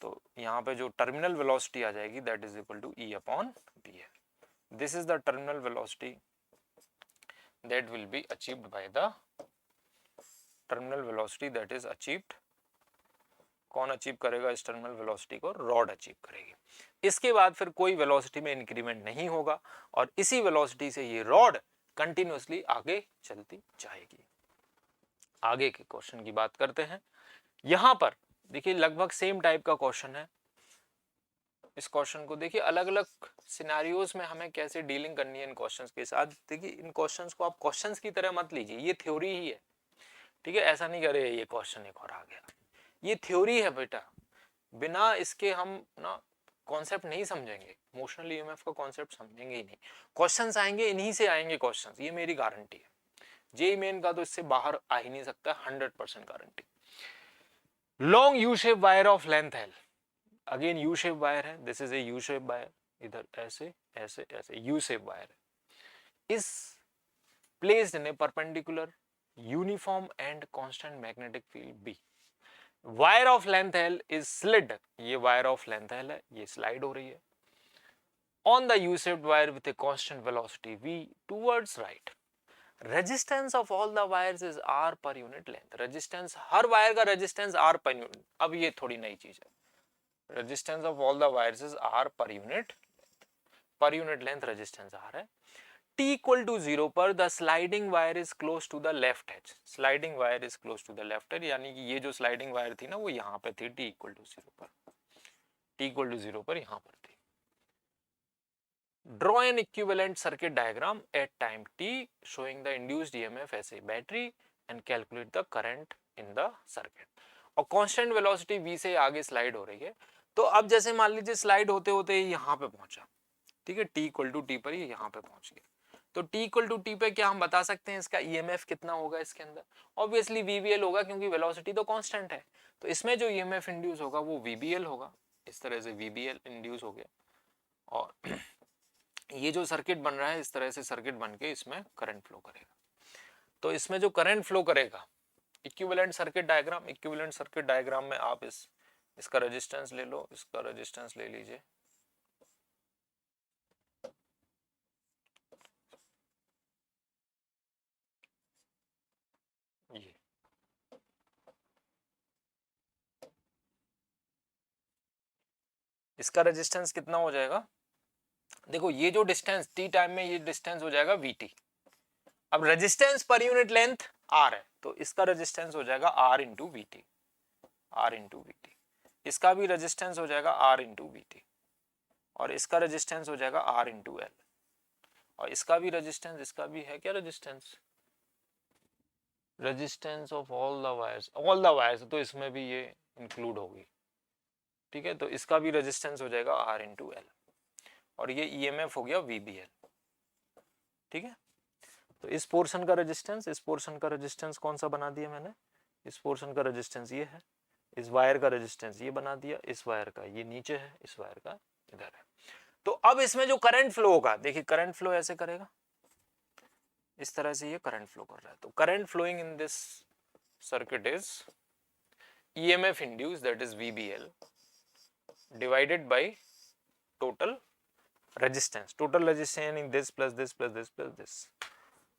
तो यहाँ पे जो टर्मिनल वेलोसिटी आ जाएगी that is equal to E upon BL। This is the terminal velocity that will be achieved by the terminal velocity that is achieved. कौन अचीव करेगा इस टर्मिनल वेलोसिटी को? रॉड अचीव करेगी। इसके बाद फिर कोई वेलोसिटी में इंक्रीमेंट नहीं होगा, और इसी वेलोसिटी से ये रॉड कंटिन्यूअसली आगे चलती जाएगी। आगे के क्वेश्चन की बात करते हैं। यहां पर देखिए लगभग सेम टाइप का क्वेश्चन है। इस क्वेश्चन को देखिए अलग अलग सिनेरियोज में हमें कैसे डीलिंग करनी है इन क्वेश्चंस के साथ। देखिए इन क्वेश्चंस को आप क्वेश्चंस की तरह मत लीजिए, ये थ्योरी ही है, ठीक है। ऐसा नहीं करे ये क्वेश्चन एक और आ गया, ये थ्योरी है बेटा, बिना इसके हम ना कॉन्सेप्ट नहीं समझेंगे, मोशनल ईएमएफ का कॉन्सेप्ट समझेंगे ही नहीं। क्वेश्चंस आएंगे, इन्हीं से आएंगे क्वेश्चंस, ये मेरी गारंटी है। जेईई मेन का तो इससे बाहर आ ही नहीं सकता, 100% guarantee. Long U shape wire of length L, again U shape wire है, this is a U shape wire, इधर ऐसे ऐसे ऐसे यू शेप वायर है, is placed in a perpendicular uniform and constant magnetic field B. Wire of length L is slid, ये wire of length L है, ये slide हो रही है on the U shaped wire with a constant velocity v towards right. Resistance of all the wires is R per unit length. Resistance, हर wire का resistance R per unit. अब ये थोड़ी नई चीज है, resistance of all the wires is R per unit length resistance R है। T equal to 0 पर the sliding wire is close to the left edge. Sliding wire is close to the left edge, यानी कि ये जो sliding wire थी ना वो यहाँ पे थी T equal to 0 पर, T equal to 0 पर यहाँ पर थी। Draw an equivalent circuit diagram at time t showing the induced EMF as a battery and calculate the current in the circuit. और कांस्टेंट वेलोसिटी v से आगे slide हो रही है। तो अब जैसे मान लीजिए स्लाइड होते होते यहाँ पे पहुंचा, ठीक है, t इक्वल टू टी पर ये यहाँ पे पहुंच गया। तो t इक्वल टू टी पे क्या हम बता सकते हैं इसका ईएमएफ कितना होगा इसके अंदर? ऑब्वियसली वीबीएल होगा, क्योंकि वेलोसिटी तो कांस्टेंट है। तो इसमें जो ईएमएफ इंड्यूस होगा वो वीबीएल होगा। इस तरह से वीबीएल इंड्यूस हो गया, और ये जो सर्किट बन रहा है इस तरह से सर्किट बन के इसमें करंट फ्लो करेगा। तो इसमें जो करंट फ्लो करेगा, equivalent circuit diagram, equivalent circuit diagram में आप इसका रेजिस्टेंस ले लो, इसका रेजिस्टेंस ले लीजिए। ये इसका रेजिस्टेंस कितना हो जाएगा? देखो ये जो डिस्टेंस टी टाइम में ये डिस्टेंस हो जाएगा वीटी। अब resistance per unit length are है, तो इसका रेजिस्टेंस हो जाएगा R into VT, R into VT. इसका भी रेजिस्टेंस हो जाएगा आर इंटू वीटी, और इसका रेजिस्टेंस हो जाएगा आर इंटू एल, और इसका भी रेजिस्टेंस, इसका भी है क्या resistance, resistance of all the wires, तो इसमें भी ये इंक्लूड होगी, ठीक है। तो इसका भी रेजिस्टेंस हो जाएगा आर इंटू एल, और ये ईएमएफ हो गया वीबीएल, ठीक है। तो इस पोर्शन का रेजिस्टेंस, इस पोर्शन का रेजिस्टेंस कौन सा बना दिया मैंने, इस पोर्शन का रेजिस्टेंस ये है, इस वायर का रेजिस्टेंस ये बना दिया, इस वायर का ये नीचे है, इस वायर का इधर है। तो अब इसमें जो करंट फ्लो होगा, देखिए करंट फ्लो ऐसे करेगा, इस तरह से ये करंट फ्लो कर रहा है। तो current flowing in this circuit is EMF induce, that is VBL, divided by total resistance, total resistance in this plus this plus this plus this.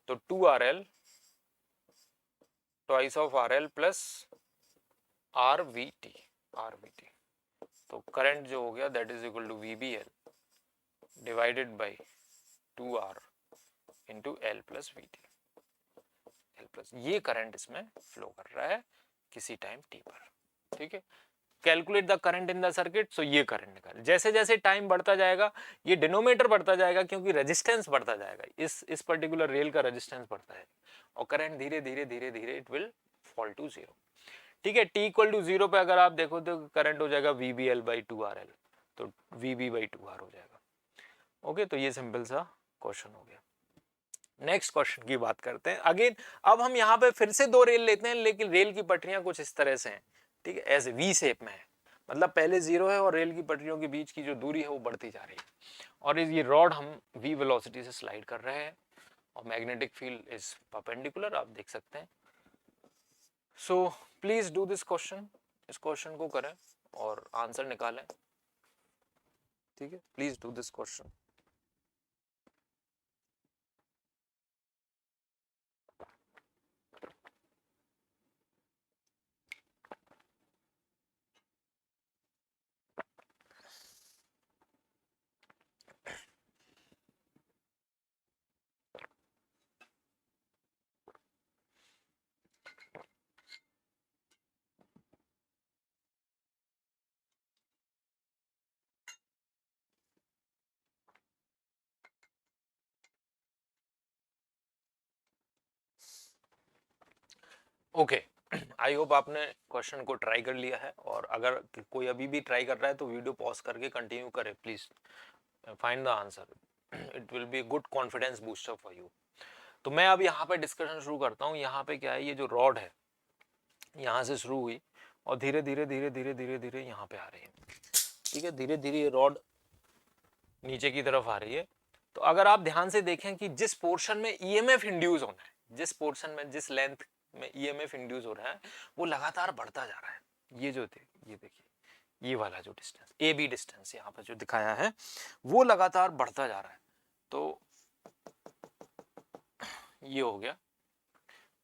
तो 2RL twice of RL plus RVT, RVT। तो current जो हो गया that is equal to VBL divided by 2R into L plus VT, L plus, ये current इसमें flow कर रहा है किसी टाइम t पर, ठीक है। Calculate the current in the circuit, so ये करंट निकाल, जैसे जैसे टाइम बढ़ता जाएगा ये डिनोमीटर बढ़ता जाएगा, क्योंकि रेजिस्टेंस बढ़ता जाएगा, इस पर्टिकुलर रेल का रेजिस्टेंस बढ़ता है, और करंट धीरे धीरे धीरे धीरे it will fall to zero, ठीक है। t इक्वल टू जीरो पे अगर आप देखो तो करंट हो जाएगा VBL बाई 2RL, तो VB बाई 2R हो जाएगा। ओके, तो ये सिंपल सा क्वेश्चन हो गया। नेक्स्ट क्वेश्चन की बात करते हैं अगेन। अब हम यहाँ पे फिर से दो रेल लेते हैं, लेकिन रेल की पटरियां कुछ इस तरह से हैं, ठीक है, ऐसे वी शेप में है, मतलब पहले जीरो है और रेल की पटरियों के बीच की जो दूरी है वो बढ़ती जा रही है, और ये रॉड हम v वेलोसिटी से स्लाइड कर रहे हैं, और मैग्नेटिक फील्ड इज परपेंडिकुलर, आप देख सकते हैं। So please do this question, इस क्वेश्चन को करें और आंसर निकालें, ठीक है, please do this question. Okay, I hope आपने क्वेश्चन को ट्राई कर लिया है, और अगर कोई अभी भी ट्राई कर रहा है तो वीडियो पॉज करके कंटिन्यू करे, please find the answer, it will be good confidence booster for you. तो मैं अब यहाँ पे डिस्कशन शुरू करता हूँ। यहाँ पे क्या है, ये जो रॉड है यहाँ से शुरू हुई और धीरे धीरे धीरे धीरे धीरे धीरे यहाँ पे आ रही है, ठीक है, धीरे धीरे ये रॉड नीचे की तरफ आ रही है। तो अगर आप ध्यान से देखें कि जिस पोर्शन में ईएमएफ इंड्यूस होना है, जिस पोर्शन में जिस लेंथ में ईएमएफ इंड्यूस हो रहा है वो लगातार बढ़ता जा रहा है। ये जो थे, ये देखिए, ये वाला जो डिस्टेंस ए बी डिस्टेंस यहाँ पर जो दिखाया है वो लगातार बढ़ता जा रहा है। तो ये हो गया,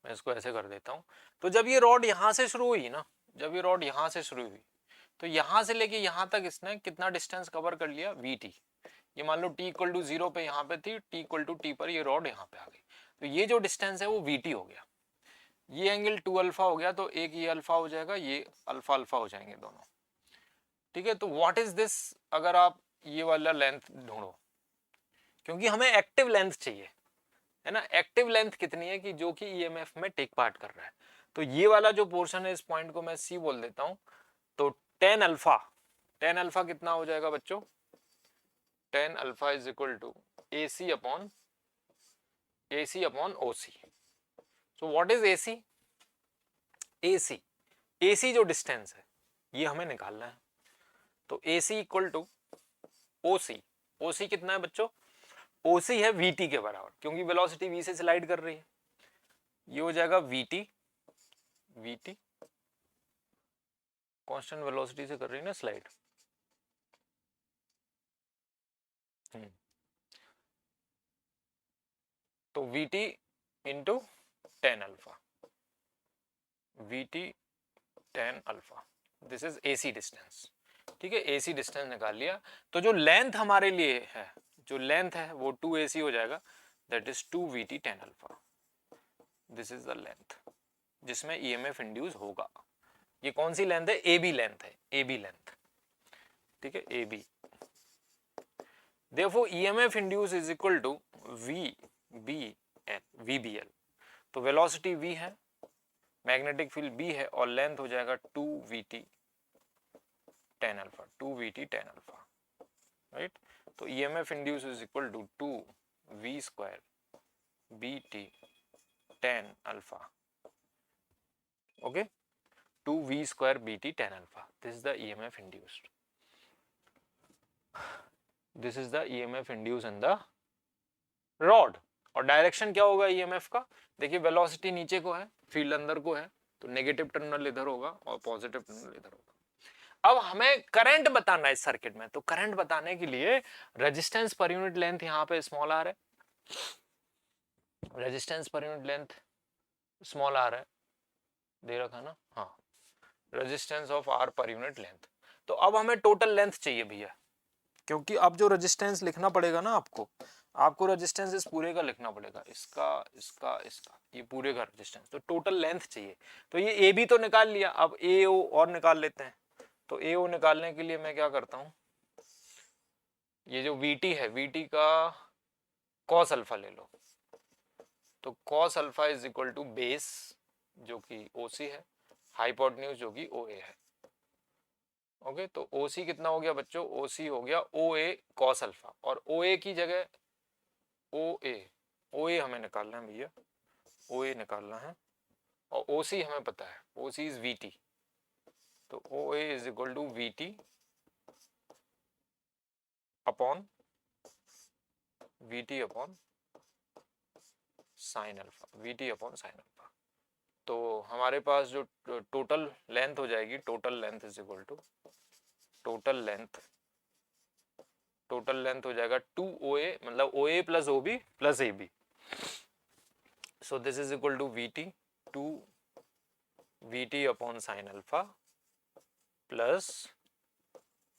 मैं इसको ऐसे कर देता हूँ। तो जब ये रॉड यहाँ से शुरू हुई ना, जब ये रॉड यहाँ से शुरू हुई तो यहाँ से लेके यहाँ तक इसने कितना डिस्टेंस कवर कर लिया, VT। ये मान लो t इक्वल टू जीरो पे यहाँ पे थी, t इक्वल टू टी पर ये रॉड यहाँ पे आ गई, तो ये जो डिस्टेंस है वो VT हो गया। ये एंगल 2 अल्फा हो गया, तो एक ये अल्फा हो जाएगा, ये अल्फा अल्फा हो जाएंगे दोनों, ठीक है। तो व्हाट इज दिस, अगर आप ये वाला लेंथ ढूंढो, क्योंकि हमें एक्टिव लेंथ चाहिए, है ना, एक्टिव लेंथ कितनी है कि जो कि ईएमएफ में टेक पार्ट कर रहा है। तो ये वाला जो पोर्शन है इस पॉइंट को मैं सी बोल देता हूं। तो टेन अल्फा कितना हो जाएगा बच्चों, tan alpha is equal to AC upon OC। So what is AC जो डिस्टेंस है ये हमें निकालना है। तो AC इक्वल टू OC कितना है बच्चों, OC है VT के बराबर, क्योंकि वेलोसिटी V से स्लाइड कर रही है। ये हो जाएगा VT कांस्टेंट वेलोसिटी से कर रही है ना स्लाइड। तो VT into tan alpha, this is AC distance. ठीक है, AC डिस्टेंस निकाल लिया। तो जो लेंथ हमारे लिए है, जो लेंथ है वो 2AC हो जाएगा, that is 2VT tan alpha. This is the length जिसमें EMF इंड्यूस होगा। ये कौन सी लेंथ है, AB लेंथ है, AB लेंथ। ठीक है, AB। Therefore EMF induced is equal to VBL। तो वेलोसिटी V है, मैग्नेटिक फील्ड B है, और लेंथ हो जाएगा 2VT टेन अल्फा, राइट। तो EMF induced is equal to 2V square BT tan alpha. Okay, 2V square BT tan alpha, this is the EMF induced। This is the EMF induced in the rod. और direction क्या होगा EMF का, देखिए velocity नीचे को है, field अंदर को है, तो नेगेटिव टर्मिनल इधर होगा और पॉजिटिव टर्मिनल इधर होगा। अब हमें करंट बताना है इस सर्किट में, तो करंट बताने के लिए रेजिस्टेंस पर यूनिट लेंथ यहाँ पे स्मॉल आर है, resistance per unit length small are है, दे रखा ना, हाँ, resistance of r per unit length. तो अब हमें टोटल लेंथ चाहिए भैया, क्योंकि अब जो रेजिस्टेंस लिखना पड़ेगा ना आपको रेजिस्टेंस इस पूरे का लिखना पड़ेगा, इसका, ये पूरे का रेजिस्टेंस। तो टोटल लेंथ चाहिए। तो ये ए बी तो निकाल लिया, अब ए ओ और निकाल लेते हैं। तो ए ओ निकालने के लिए मैं क्या करता हूं, ये जो VT है, VT का कॉस अल्फा ले लो। तो cos alpha is equal to base जो कि OC है, हाइपोटेन्यूज जो कि OA है। ओके, तो OC कितना हो गया बच्चों, OC हो गया OA कॉस अल्फा, और OA की जगह OA हमें निकालना है भैया, OA निकालना है, और OC हमें पता है, OC इज VT। तो OA is equal to VT upon sine alpha. तो हमारे पास जो टोटल लेंथ हो जाएगी, total length is equal to total length हो जाएगा 2OA, मतलब OA plus OB plus AB। So this is equal to VT upon sine alpha plus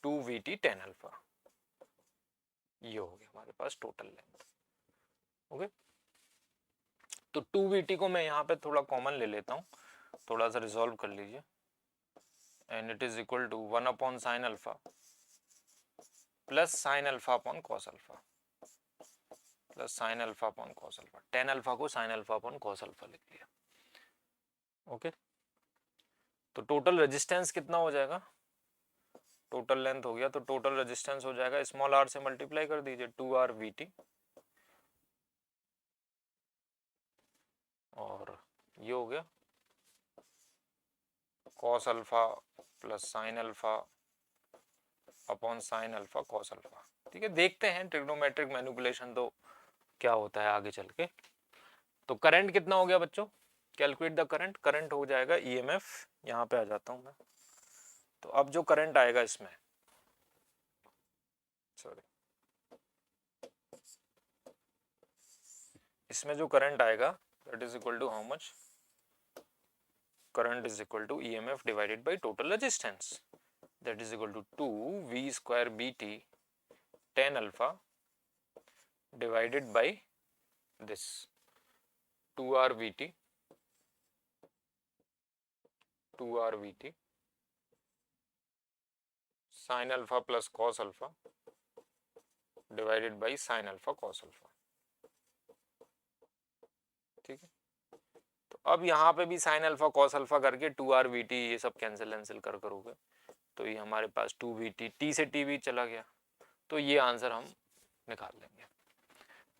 2VT tan alpha. ये हो गया हमारे पास टोटल लेंथ। ओके, तो 2VT को मैं यहाँ पे थोड़ा कॉमन ले लेता हूँ, थोड़ा सा रिजॉल्व कर लीजिए, and it is equal to 1 upon sine alpha plus sine alpha upon cos alpha, plus sine alpha upon cos alpha. Tan alpha को sine alpha upon cos alpha लिख लिया। ओके, तो टोटल रेजिस्टेंस कितना हो जाएगा, total length हो गया, तो टोटल रेजिस्टेंस हो जाएगा, स्मॉल r से मल्टीप्लाई कर दीजिए, 2RVT, और ये हो गया cos alpha plus sine alpha upon sine alpha cos alpha. ठीक है, देखते हैं ट्रिग्नोमेट्रिक मैनिपुलेशन तो क्या होता है आगे चल के। तो करंट कितना हो गया बच्चों, कैलकुलेट द करंट। करंट हो जाएगा EMF, यहाँ पे आ जाता हूँ मैं। तो अब जो करंट आएगा इसमें, सॉरी, इसमें जो करंट आएगा that is equal to how much, current is equal to EMF divided by total resistance, that is equal to 2V square BT tan alpha divided by this 2RVT sine alpha plus cos alpha divided by sine alpha cos alpha. ठीक है, तो अब यहाँ पे भी sign alpha cos alpha करके 2r vt ये सब कैंसिल करोगे तो ये हमारे पास 2 vt, t से t भी चला गया, तो ये आंसर हम निकाल लेंगे।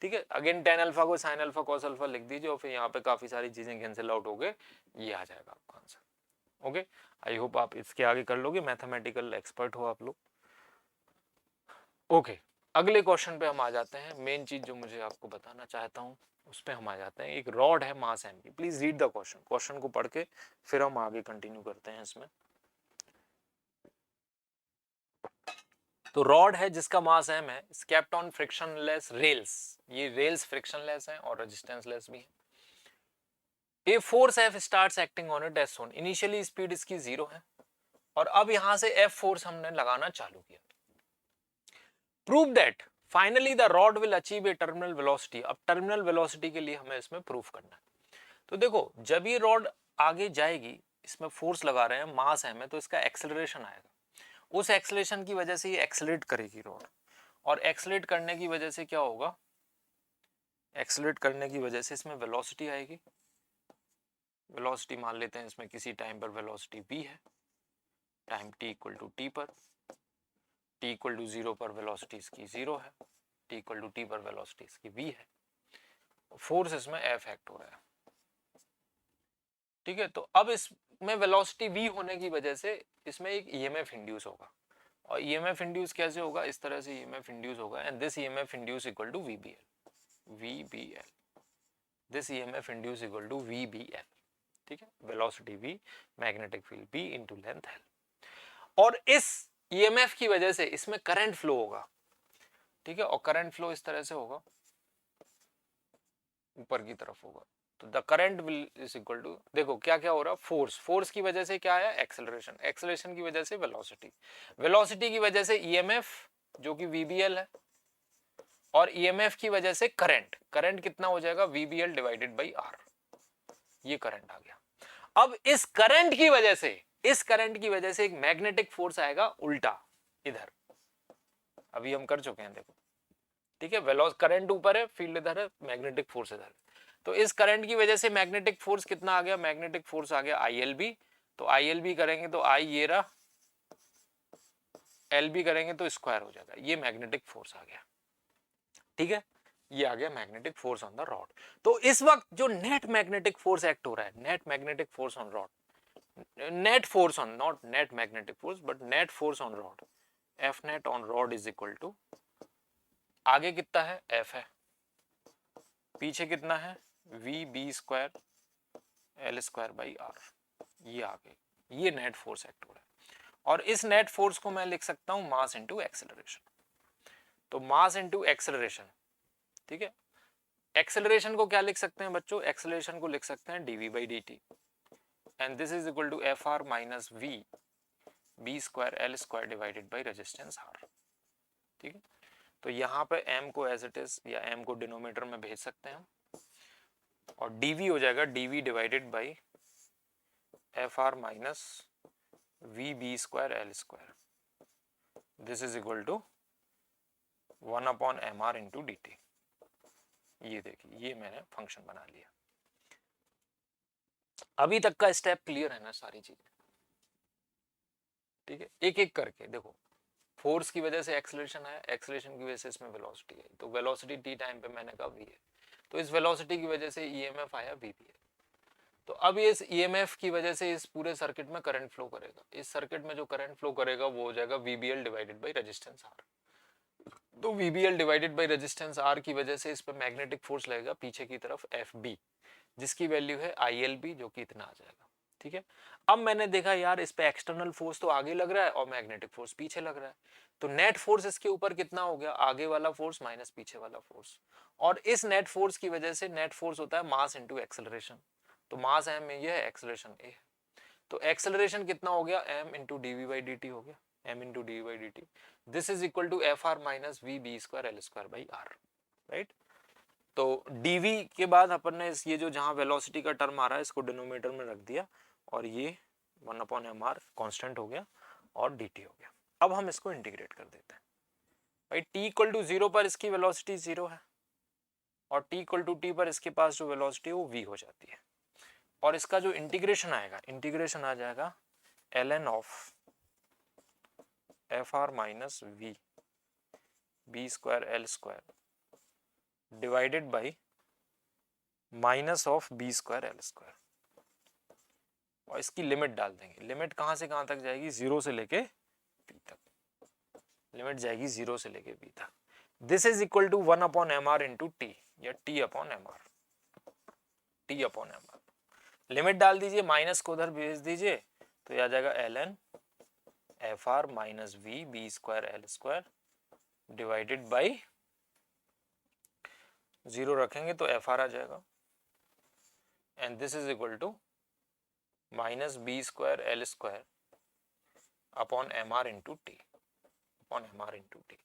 ठीक है, अगेन टेन अल्फा को साइन अल्फा कॉस अल्फा लिख दीजिए और फिर यहाँ पे काफी सारी चीजें कैंसिल आउट हो गए, ये आ जाएगा आपका आंसर। ओके, आई होप आप इसके आगे कर लोगे, मैथमेटिकल एक्सपर्ट हो आप लोग। ओके, अगले क्वेश्चन पे हम आ जाते हैं। मेन चीज जो मुझे आपको बताना चाहता हूँ उस पे हम आ जाते हैं। एक रॉड है मास एम की, please read the question, question को पढ़ के फिर हम आगे कंटिन्यू करते हैं इसमें। तो रॉड है जिसका मास एम है, केप्ट ऑन फ्रिक्शनलेस रेल्स, ये रेल्स फ्रिक्शनलेस हैं और रेजिस्टेंसलेस भी है। A force F starts acting on it as soon, initially speed इसकी 0 है और अब यहां से एफ फोर्स हमने लगाना चालू किया। Prove that finally the rod will achieve a terminal velocity, अब टर्मिनल वेलोसिटी के लिए हमें इसमें प्रूफ करना है। तो देखो, जब ये रॉड आगे जाएगी, इसमें फोर्स लगा रहे हैं, मास एम है, तो इसका एक्सेलरेशन आएगा, उस एक्सेलरेशन की वजह से ये एक्सेलरेट करेगी रॉड, और एक्सेलरेट करने की वजह से क्या होगा, एक्सेलरेट करने की वजह से इसमें वेलोसिटी आएगी। वेलोसिटी मान लेते हैं इसमें किसी टाइम पर वेलोसिटी v है, time t equal to T पर, t इक्वल टू 0 पर वेलोसिटी इसकी 0 है, t इक्वल टू टी पर वेलोसिटी इसकी v है, फोर्स इसमें F एक्ट हो रहा है। ठीक है, तो अब इसमें वेलोसिटी v होने की वजह से इसमें एक ईएमएफ इंड्यूस होगा, और ईएमएफ इंड्यूस कैसे होगा, इस तरह से ईएमएफ इंड्यूस होगा, and this EMF induce equal to VBL, this EMF induce equal to VBL। ठीक है, velocity v, magnetic field b into length l, और इस ईएमएफ की वजह से इसमें करंट फ्लो होगा। ठीक है, और करंट फ्लो इस तरह से होगा, ऊपर की तरफ होगा, तो the current will is equal to, देखो क्या क्या हो रहा है, फोर्स, फोर्स की वजह से क्या आया, एक्सेलरेशन, एक्सेलरेशन की वजह से वेलोसिटी, वेलोसिटी की वजह से ईएमएफ जो कि VBL है, और ईएमएफ की वजह से करंट, करंट कितना हो जाएगा, VBL डिवाइडेड बाई R, ये करंट आ गया। अब इस करंट की वजह से, इस करंट की वजह से एक मैग्नेटिक फोर्स आएगा उल्टा इधर, अभी हम कर चुके हैं देखो। ठीक है, वेलोस करंट ऊपर है, फील्ड इधर है, मैग्नेटिक फोर्स इधर है, तो इस करंट की वजह से मैग्नेटिक फोर्स कितना आ गया, मैग्नेटिक फोर्स आ गया ILB, तो ILB करेंगे तो I ये रहा, LB करेंगे तो स्क्वायर हो जाएगा, ये मैग्नेटिक फोर्स आ गया। ठीक है, ये आ गया magnetic force on the rod. तो इस वक्त जो नेट मैग्नेटिक फोर्स एक्ट हो रहा है, net magnetic force on rod, net force on, not net magnetic force but net force on rod, F net on rod is equal to, आगे कितना है F है, पीछे कितना है VB square L square by R, ये आगे, ये नेट फोर्स एक्ट हो रहा है, और इस नेट फोर्स को मैं लिख सकता हूं मास इनटू एक्सेलरेशन, तो मास इनटू एक्सेलरेशन। ठीक है, एक्सेलरेशन को क्या लिख सकते हैं बच्चों, एक्सेलरेशन को लिख सकते हैं dv/dt, and this is equal to Fr minus V B square L square divided by resistance R। ठीक है, तो यहाँ पे m को एज इट इज, या m को डिनोमिनेटर में भेज सकते हैं हम, और dv हो जाएगा dv divided by Fr minus VB square L square, this is equal to 1/mr into dt। ये देखिए, ये मैंने फंक्शन बना लिया। अभी तक का स्टेप क्लियर है ना सारी चीजें? ठीक है, एक एक करके देखो, फोर्स की वजह से एक्सेलरेशन आया, एक्सेलरेशन की वजह से इसमें वेलोसिटी आई, तो वेलोसिटी t टाइम पे मैंने कहा v है, तो इस वेलोसिटी की वजह से ईएमएफ आया VBL, तो अब ये इस ईएमएफ की वजह से इस पूरे सर्किट में करंट फ्लो करेगा, इस सर्किट में जो करंट फ्लो करेगा वो हो जाएगा VBL divided by resistance R, तो VBL divided by resistance R की वजह से इस पे मैग्नेटिक फोर्स लगेगा पीछे की तरफ FB, जिसकी वैल्यू है ILB, जो कि इतना आ जाएगा। ठीक है, अब मैंने देखा यार इस पे एक्सटर्नल फोर्स तो आगे लग रहा है और मैग्नेटिक फोर्स पीछे लग रहा है, तो नेट फोर्स इसके ऊपर कितना हो गया, आगे वाला फोर्स माइनस पीछे वाला फोर्स, और इस नेट फोर्स की वजह से नेट फोर्स होता है मास इनटू एक्सेलरेशन, तो मास m में ये है, एक्सेलरेशन a है, तो एक्सेलरेशन कितना हो गया, m इंटू dv/dt हो गया, m into dv/dt, this is equal to Fr minus VB square L square by R, right. तो dv के बाद अपन ने ये जो जहां वेलोसिटी का टर्म आ रहा है इसको डिनोमिनेटर में रख दिया, और ये 1/mr कांस्टेंट हो गया और dt हो गया। अब हम इसको इंटीग्रेट कर देते हैं भाई, t इक्वल टू 0 पर इसकी वेलोसिटी 0 है, और t इक्वल टू t पर इसके पास जो वेलोसिटी है वो v हो जाती है, और इसका जो इंटीग्रेशन आएगा, इंटीग्रेशन आ जाएगा ln of F R minus V B square L square divided by minus of B square L square, और इसकी लिमिट डाल देंगे। लिमिट कहां से कहां तक जाएगी, 0 से लेके b तक, लिमिट जाएगी 0 से लेके b तक। This is equal to 1 upon M R into T, या T upon M R, T upon M R. Limit डाल दीजिए, माइनस को उधर भेज दीजिए, तो यह आ जाएगा ln F R minus V B square L square divided by 0 रखेंगे तो एफ आर आ जाएगा, and this is equal to minus B square L square upon M R into T, upon M R into T,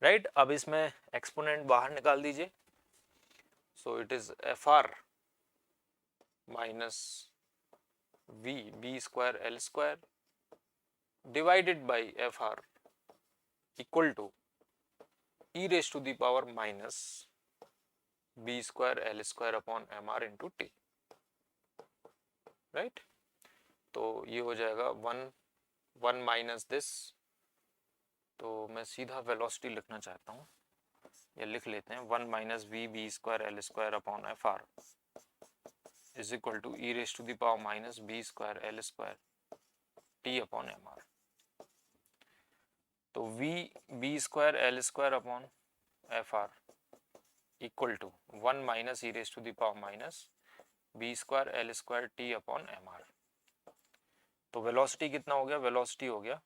right. अब इसमें exponent बाहर निकाल दीजिए, so it is F R minus V B square L square divided by F R equal to E raise to the power minus B square L square upon M R into T, right. तो ये हो जाएगा 1 minus this, तो मैं सीधा velocity लिखना चाहता हूँ, ये लिख लेते हैं 1 minus V B square L square upon F R is equal to E raise to the power minus B square L square T upon M R. तो V B square L square upon F R equal to 1 minus E raise to the power minus B square L square T upon M R. तो velocity कितना हो गया, velocity हो गया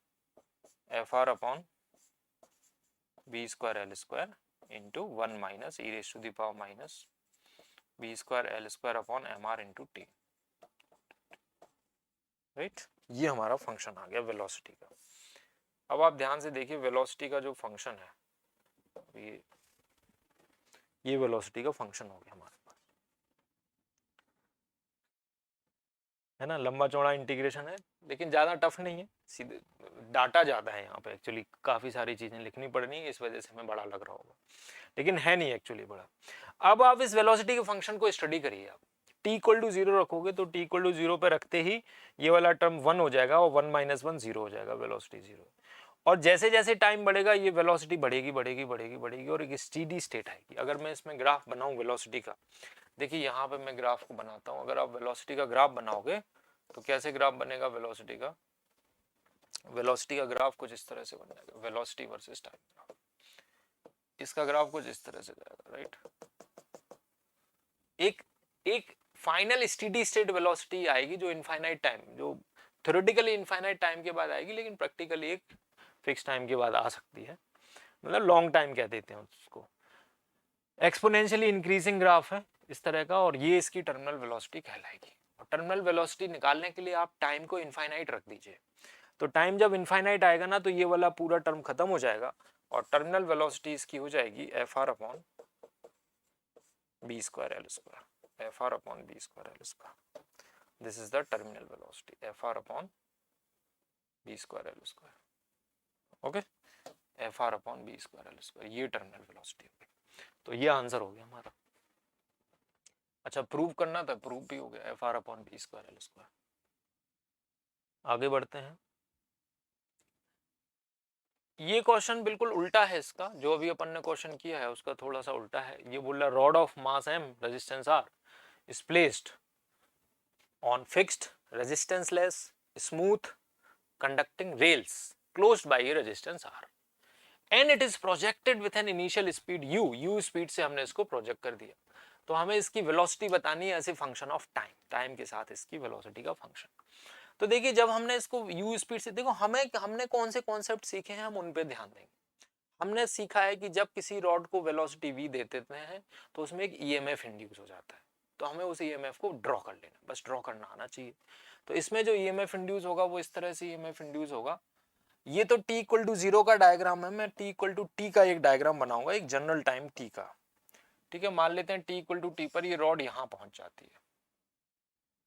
F R upon B square L square into 1 minus E raise to the power minus B square L square upon M R into T, right. ये हमारा function आ गया velocity का। अब आप ध्यान से देखिए वेलोसिटी का जो फंक्शन है, ये वेलोसिटी का फंक्शन हो गया हमारे पास, है ना। लंबा चौड़ा इंटीग्रेशन है, लेकिन ज़्यादा टफ नहीं है, सीधे डाटा ज़्यादा है यहाँ पे, एक्चुअली काफ़ी सारी चीज़ें लिखनी पड़नी है, इस वजह से हमें बड़ा लग रहा होगा, लेकिन है नहीं एक्चुअली बड़ा। अब आप इस वेलोसिटी के फंक्शन को स्टडी करिए। आप t इक्वल टू 0 रखोगे तो t इक्वल टू 0 पे रखते ही ये वाला टर्म 1 हो जाएगा, और 1 माइनस 1 0 हो जाएगा, वेलोसिटी 0। और जैसे जैसे टाइम बढ़ेगा ये वेलोसिटी बढ़ेगी बढ़ेगी बढ़ेगी बढ़ेगी, और एक स्टेडी स्टेट आएगी। अगर मैं इसमें ग्राफ बनाऊं वेलोसिटी का, देखिए यहाँ पे मैं ग्राफ को बनाता हूँ। अगर आप वेलोसिटी का ग्राफ बनाओगे तो कैसे ग्राफ बनेगा वेलोसिटी का, वेलोसिटी का ग्राफ कुछ इस तरह से बन जाएगा, वेलोसिटी वर्सेस टाइम ग्राफ। इसका ग्राफ कुछ इस तरह से जाएगा, राइट। एक फाइनल स्टेडी स्टेट वेलोसिटी आएगी जो इनफाइनाइट टाइम, जो थ्योरेटिकली इनफाइनाइट टाइम के बाद आएगी, लेकिन प्रैक्टिकली एक फिक्स टाइम के बाद आ सकती है, मतलब लॉन्ग टाइम कह देते हैं उसको। एक्सपोनेंशियली इंक्रीजिंग ग्राफ है इस तरह का, और ये इसकी टर्मिनल वेलोसिटी कहलाएगी। और टर्मिनल वेलोसिटी निकालने के लिए आप टाइम को इनफाइनाइट रख दीजिए, तो टाइम जब इनफाइनाइट आएगा ना तो ये वाला पूरा टर्म खत्म हो जाएगा, और टर्मिनल वेलोसिटी इसकी हो जाएगी F R upon B square L square, F R upon B square L square. This is the terminal velocity, F R upon B square L square, okay, F R upon B square L square, ये terminal velocity होगी। तो ये answer हो गया हमारा। अच्छा, prove करना था, प्रूव भी हो गया, F R upon B square L square. आगे बढ़ते हैं। ये क्वेश्चन बिल्कुल उल्टा है इसका, जो अभी अपन ने क्वेश्चन किया है उसका थोड़ा सा उल्टा है। ये बोल रहा rod of mass m resistance r is placed on fixed resistance-less smooth conducting rails closed by a resistance r and it is projected with an initial speed u speed से हमने इसको प्रोजेक्ट कर दिया। तो हमें इसकी वेलोसिटी बतानी है as a function of time, time के साथ इसकी वेलोसिटी का फंक्शन। तो देखिए जब हमने इसको u स्पीड से, देखो हमने कौन से कॉन्सेप्ट सीखे हैं, हम उन पे ध्यान देंगे। हमने सीखा है कि जब किसी रॉड को वेलोसिटी v दे देते हैं तो उसमें एक ईएमएफ इंड्यूस हो जाता है, तो हमें उस ईएमएफ को ड्रॉ कर लेना, बस ड्रॉ करना आना चाहिए। तो इसमें जो ईएमएफ इंड्यूस होगा वो इस तरह से ईएमएफ इंड्यूस होगा। ये तो t इक्वल टू 0 का डायग्राम है, मैं t इक्वल टू t का एक डायग्राम बनाऊंगा, एक जनरल टाइम t का, ठीक है। मान लेते हैं t इक्वल टू t पर ये रॉड यहाँ पहुंच जाती है,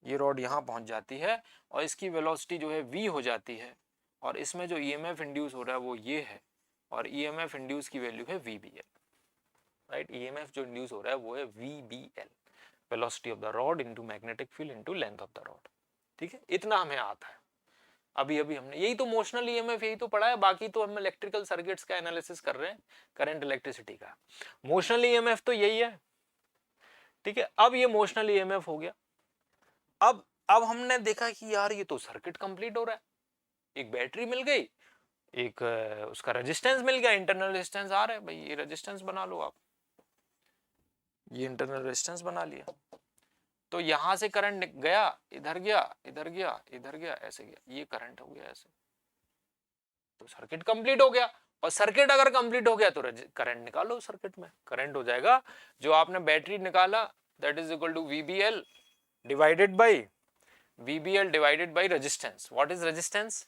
ये रॉड यहाँ पहुंच जाती है, और इसकी वेलोसिटी जो है v हो जाती है, और इसमें जो ईएमएफ इंड्यूस हो रहा है वो ये है, और ईएमएफ इंड्यूस की वैल्यू है VBL, राइट। ईएमएफ जो इंड्यूस हो रहा है वो है VBL, velocity of the rod into magnetic field into length of the rod. ठीक है, इतना हमें आता है। अभी अभी हमने यही तो मोशनल ईएमएफ यही तो पढ़ा है, बाकी तो हम इलेक्ट्रिकल सर्किट्स का एनालिसिस कर रहे हैं, करंट इलेक्ट्रिसिटी का। मोशनल ईएमएफ तो यही है। ठीक है, अब ये मोशनल ईएमएफ हो गया। अब हमने देखा कि यार ये तो सर्किट कंप्लीट हो रहा है, एक बैटरी मिल गई, एक उसका रेजिस्टेंस मिल गया, इंटरनल रेजिस्टेंस आ रहा है, भाई ये रेजिस्टेंस बना लो आप, ये इंटरनल रेजिस्टेंस बना लिया। तो यहां से करंट गया, इधर गया, इधर गया, इधर गया, ऐसे गया, ये करंट हो गया ऐसे, तो सर्किट कंप्लीट हो गया। और सर्किट अगर कंप्लीट हो गया तो करंट निकालो, सर्किट में करंट हो जाएगा जो आपने बैटरी निकाला, that is equal to VBL divided by resistance. What is resistance?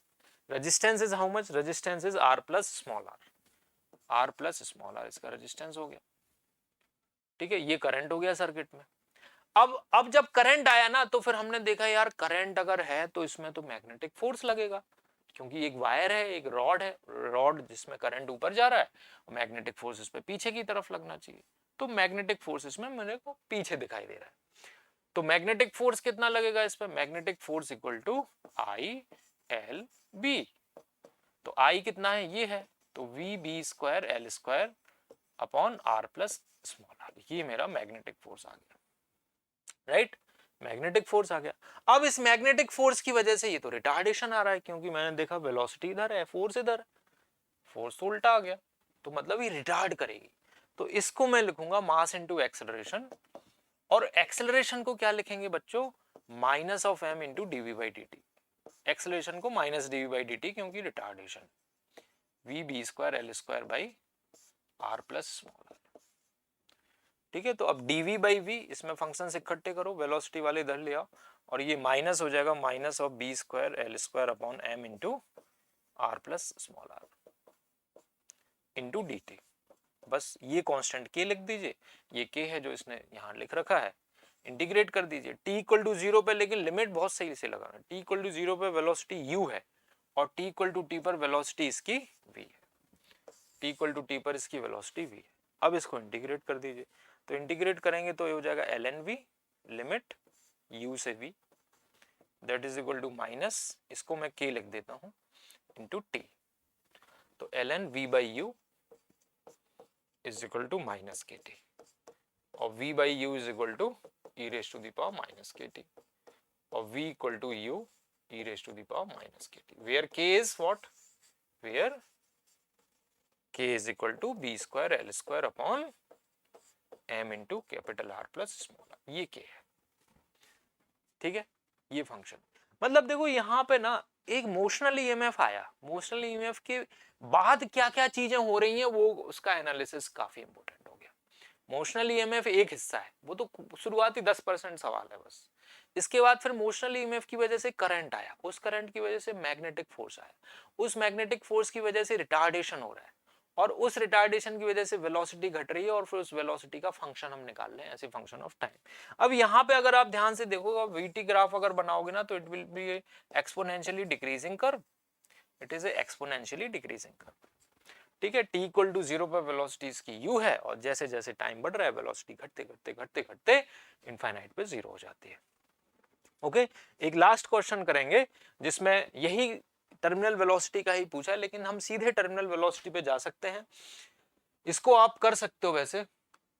Resistance is how much? Resistance is R plus small r इसका रेजिस्टेंस हो गया। ठीक है, ये करंट हो गया सर्किट में। अब जब करंट आया ना, तो फिर हमने देखा यार करंट अगर है तो इसमें तो मैग्नेटिक फोर्स लगेगा, क्योंकि एक वायर है, एक रॉड है, रॉड जिसमें करंट ऊपर जा रहा है, मैग्नेटिक फोर्स इस पे पीछे की तरफ लगना चाहिए। तो मैग्नेटिक फोर्स इसमें मेरे को पीछे दिखाई दे रहा है, तो मैग्नेटिक फोर्स कितना लगेगा इस पे? Magnetic force equal to ILB। तो I कितना है? ये है, तो VB square L square upon R plus small r, ये मेरा मैग्नेटिक फोर्स आ गया, राइट? मैग्नेटिक फोर्स आ गया। अब इस मैग्नेटिक फोर्स की वजह से ये तो रिटार्डेशन आ रहा है, क्योंकि मैंने देखा वेलोसिटी इधर है, फोर्स इधर है, फोर्स तो उल्टा आ गया, तो मतलब ये रिटार्ड करेगी। तो इसको मैं लिखूंगा मास इनटू एक्सेलरेशन, और एक्सेलरेशन को क्या लिखेंगे बच्चों? Minus of m into dv/dt। Acceleration को माइनस dv/dt, क्योंकि retardation. VB square L square by R plus small r। ठीक है, तो अब dv/v, इसमें फंक्शन इकट्ठे करो, वेलोसिटी वाले इधर ले आओ, और ये माइनस हो जाएगा minus of b square L square upon m into R plus small r into dt। बस ये कांस्टेंट k लिख दीजिए, ये k है जो इसने यहाँ लिख रखा है, इंटीग्रेट कर दीजिए t इक्वल टू 0 पे, लेकिन लिमिट बहुत सही से लगाना, t इक्वल टू 0 पे वेलोसिटी u है, और t इक्वल टू t पर वेलोसिटी इसकी v है, t इक्वल टू t पर इसकी वेलोसिटी v है। अब इसको इंटीग्रेट कर दीजिए, तो इंटीग्रेट करेंगे तो ये हो जाएगा ln v लिमिट u से v, that is equal to minus, इसको मैं k लिख देता हूँ, इंटू t। तो ln v by u is equal to minus K T, और v by u is equal to e raise to the power minus K T, और v equal to u e raise to the power minus K T, where k is what? Where k is equal to b square L square upon m into capital R plus small r, ये k है। ठीक है, ये function, मतलब देखो यहाँ पे ना एक मोशनल ईएमएफ आया, मोशनल ईएमएफ के बाद क्या क्या चीजें हो रही हैं वो उसका एनालिसिस काफी इंपॉर्टेंट हो गया। मोशनल ईएमएफ एक हिस्सा है, वो तो शुरुआती 10% सवाल है बस। इसके बाद फिर मोशनल ईएमएफ की वजह से करंट आया, उस करंट की वजह से मैग्नेटिक फोर्स आया, उस मैग्नेटिक फोर्स की वजह से रिटार्डेशन हो रहा है, और उस रिटार्डेशन की वजह से वेलोसिटी घट रही है, और फिर उस वेलोसिटी का फंक्शन हम निकाल रहे हैं ऐसे फंक्शन ऑफ टाइम। अब यहाँ पे अगर आप ध्यान से देखोगे, वीटी ग्राफ अगर बनाओगे ना, तो it will be exponentially decreasing curve, it is a exponentially decreasing curve. ठीक है, t इक्वल टू 0 पर वेलोसिटी इसकी u है, और जैसे जैसे टाइम बढ़ रहा है वेलोसिटी घटते घटते घटते घटते इनफाइनाइट पे 0 हो जाती है। ओके, एक लास्ट क्वेश्चन करेंगे जिसमें यही टर्मिनल वेलोसिटी का ही पूछा है, लेकिन हम सीधे टर्मिनल वेलोसिटी पे जा सकते हैं। इसको आप कर सकते हो वैसे,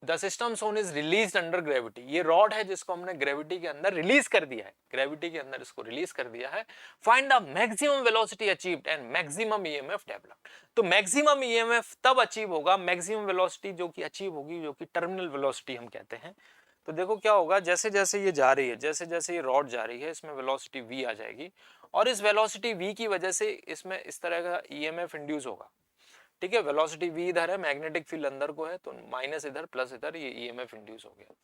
the system soon is release under gravity, ये रॉड है जिसको हमने ग्रेविटी के अंदर रिलीज कर दिया है, ग्रेविटी के अंदर इसको रिलीज कर दिया है। Find the maximum velocity achieved and maximum EMF developed. तो मैक्सिमम ईएमएफ तब अचीव होगा, मैक्सिमम वेलोसिटी जो कि अचीव होगी, जो कि टर्मिनल वेलोसिटी हम कहते हैं। तो देखो क्या होगा, जैसे जैसे ये जा रही है, जैसे जैसे ये रॉड जा रही है, इसमें वेलोसिटी v आ जाएगी, और इस वेलोसिटी v की वजह से इसमें इस तरह का ईएमएफ इंड्यूस होगा। ठीक है, वेलोसिटी v इधर है, मैग्नेटिक फील्ड अंदर को है, तो माइनस इधर प्लस इधर, ये ईएमएफ इंड्यूस हो गया।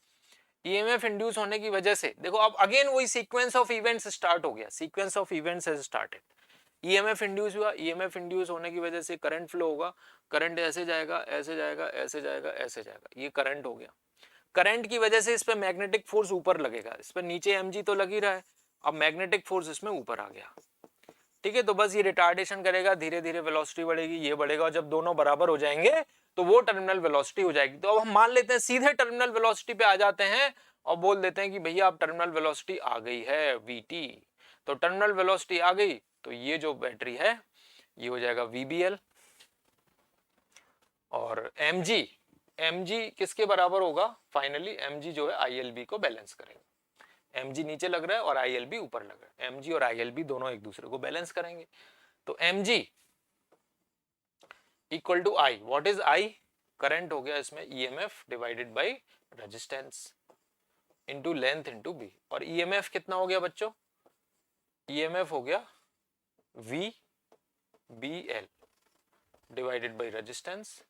ईएमएफ इंड्यूस होने की वजह से देखो अब अगेन वही सीक्वेंस ऑफ इवेंट्स स्टार्ट हो गया, sequence of events has started. EMF induce हुआ, ईएमएफ इंड्यूस होने की वजह से करंट फ्लो होगा, करंट ऐसे जाएगा, ऐसे जाएगा, ऐसे जाएगा, ऐसे जाएगा, ये करंट हो गया। करंट की वजह से इस पे मैग्नेटिक फोर्स ऊपर लगेगा, इस पे नीचे mg तो लग ही रहा है, अब मैग्नेटिक फोर्स इसमें ऊपर आ गया। ठीक है, तो बस ये रिटार्डेशन करेगा, धीरे धीरे वेलोसिटी बढ़ेगी, ये बढ़ेगा, और जब दोनों बराबर हो जाएंगे तो वो टर्मिनल वेलोसिटी हो जाएगी। तो अब हम मान लेते हैं सीधे टर्मिनल वेलोसिटी पे आ जाते हैं और बोल देते हैं कि भैया अब टर्मिनल वेलोसिटी आ गई है वीटी। तो टर्मिनल वेलोसिटी आ गई तो ये जो बैटरी है ये हो जाएगा वीबीएल, और mg किसके बराबर होगा, फाइनली mg जो है ILB को बैलेंस करेगा। mg नीचे लग रहा है और ILB ऊपर लग रहा है, mg और ILB दोनों एक दूसरे को बैलेंस करेंगे। तो mg equal to I, what is I, current हो गया इसमें EMF divided by resistance into length into B, और EMF कितना हो गया बच्चों, EMF हो गया VBL divided by resistance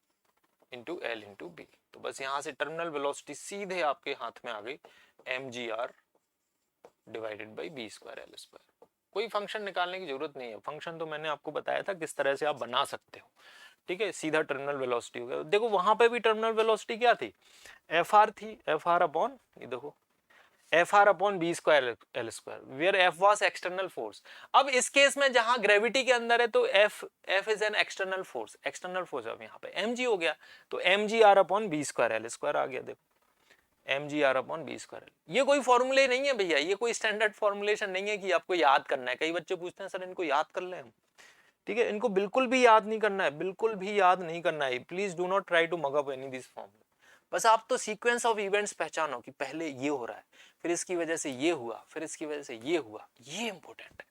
into L into B. तो बस यहां से टर्मिनल वेलोसिटी सीधे आपके हाथ में आ गई mgr divided by B square L square. कोई फंक्शन निकालने की जरूरत नहीं है, फंक्शन तो मैंने आपको बताया था किस तरह से आप बना सकते हो, ठीक है। सीधा टर्मिनल वेलोसिटी हो गया। देखो वहां पे भी टर्मिनल वेलोसिटी क्या थी, एफ आर थी, एफ आर अपॉन ये देखो F R upon B square L square, where F was external force. अब इस केस में जहां ग्रेविटी के अंदर है तो F is an external force, external force अब यहाँ पे एम जी हो गया, तो M G R upon B square L square आ गया। देखो M G R upon B square, ये कोई फॉर्मूले नहीं है भैया, ये कोई स्टैंडर्ड फॉर्मुलेशन नहीं है कि आपको याद करना है। कई बच्चे पूछते हैं सर इनको याद कर ले हम, ठीक है, इनको बिल्कुल भी याद नहीं करना है, बिल्कुल भी याद नहीं करना है। Please do not try to mug up any this formula. बस आप तो सीक्वेंस ऑफ इवेंट्स पहचानो कि पहले ये हो रहा है, फिर इसकी वजह से ये हुआ, फिर इसकी वजह से ये हुआ, ये इंपॉर्टेंट है,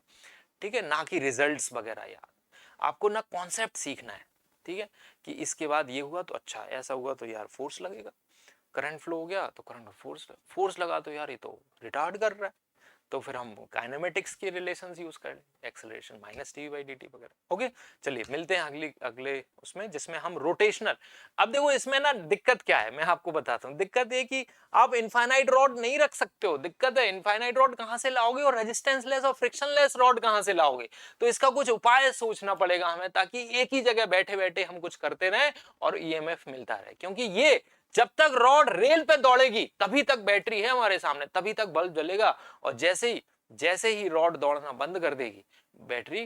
ठीक है, ना कि रिजल्ट्स वगैरह याद। आपको ना कॉन्सेप्ट सीखना है, ठीक है, कि इसके बाद ये हुआ तो अच्छा, ऐसा हुआ तो यार फोर्स लगेगा, करंट फ्लो हो गया तो करंट फोर्स लगा तो यार ये तो रिटार्ड कर रहा है, तो फिर हम काइनेमेटिक्स के रिलेशंस यूज कर लें, acceleration minus T by D T वगैरह। ओके, चलिए मिलते हैं अगले उसमें जिसमें हम रोटेशनल। अब देखो इसमें ना दिक्कत क्या है मैं आपको बताता हूँ। दिक्कत ये कि आप इनफाइनाइट रॉड नहीं रख सकते हो, दिक्कत है इनफाइनाइट रॉड कहां से लाओगे और रेजिस्टेंस लेस और फ्रिक्शनलेस रॉड कहां से लाओगे। तो इसका कुछ उपाय सोचना पड़ेगा हमें, ताकि एक ही जगह बैठे बैठे हम कुछ करते रहें और ईएमएफ मिलता रहे। क्योंकि ये जब तक रॉड रेल पे दौड़ेगी तभी तक बैटरी है हमारे सामने, तभी तक बल्ब जलेगा, और जैसे ही रॉड दौड़ना बंद कर देगी बैटरी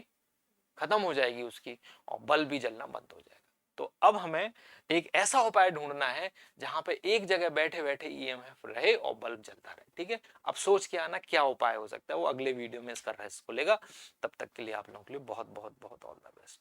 खत्म हो जाएगी उसकी, और बल्ब भी जलना बंद हो जाएगा। तो अब हमें एक ऐसा उपाय ढूंढना है जहां पे एक जगह बैठे बैठे ईएमएफ रहे और बल्ब जलता रहे, ठीक है। अब सोच के आना क्या उपाय हो सकता है, वो अगले वीडियो में इसका रहस्य खुलेगा। तब तक के लिए आप लोगों के लिए बहुत बहुत बहुत ऑल द बेस्ट।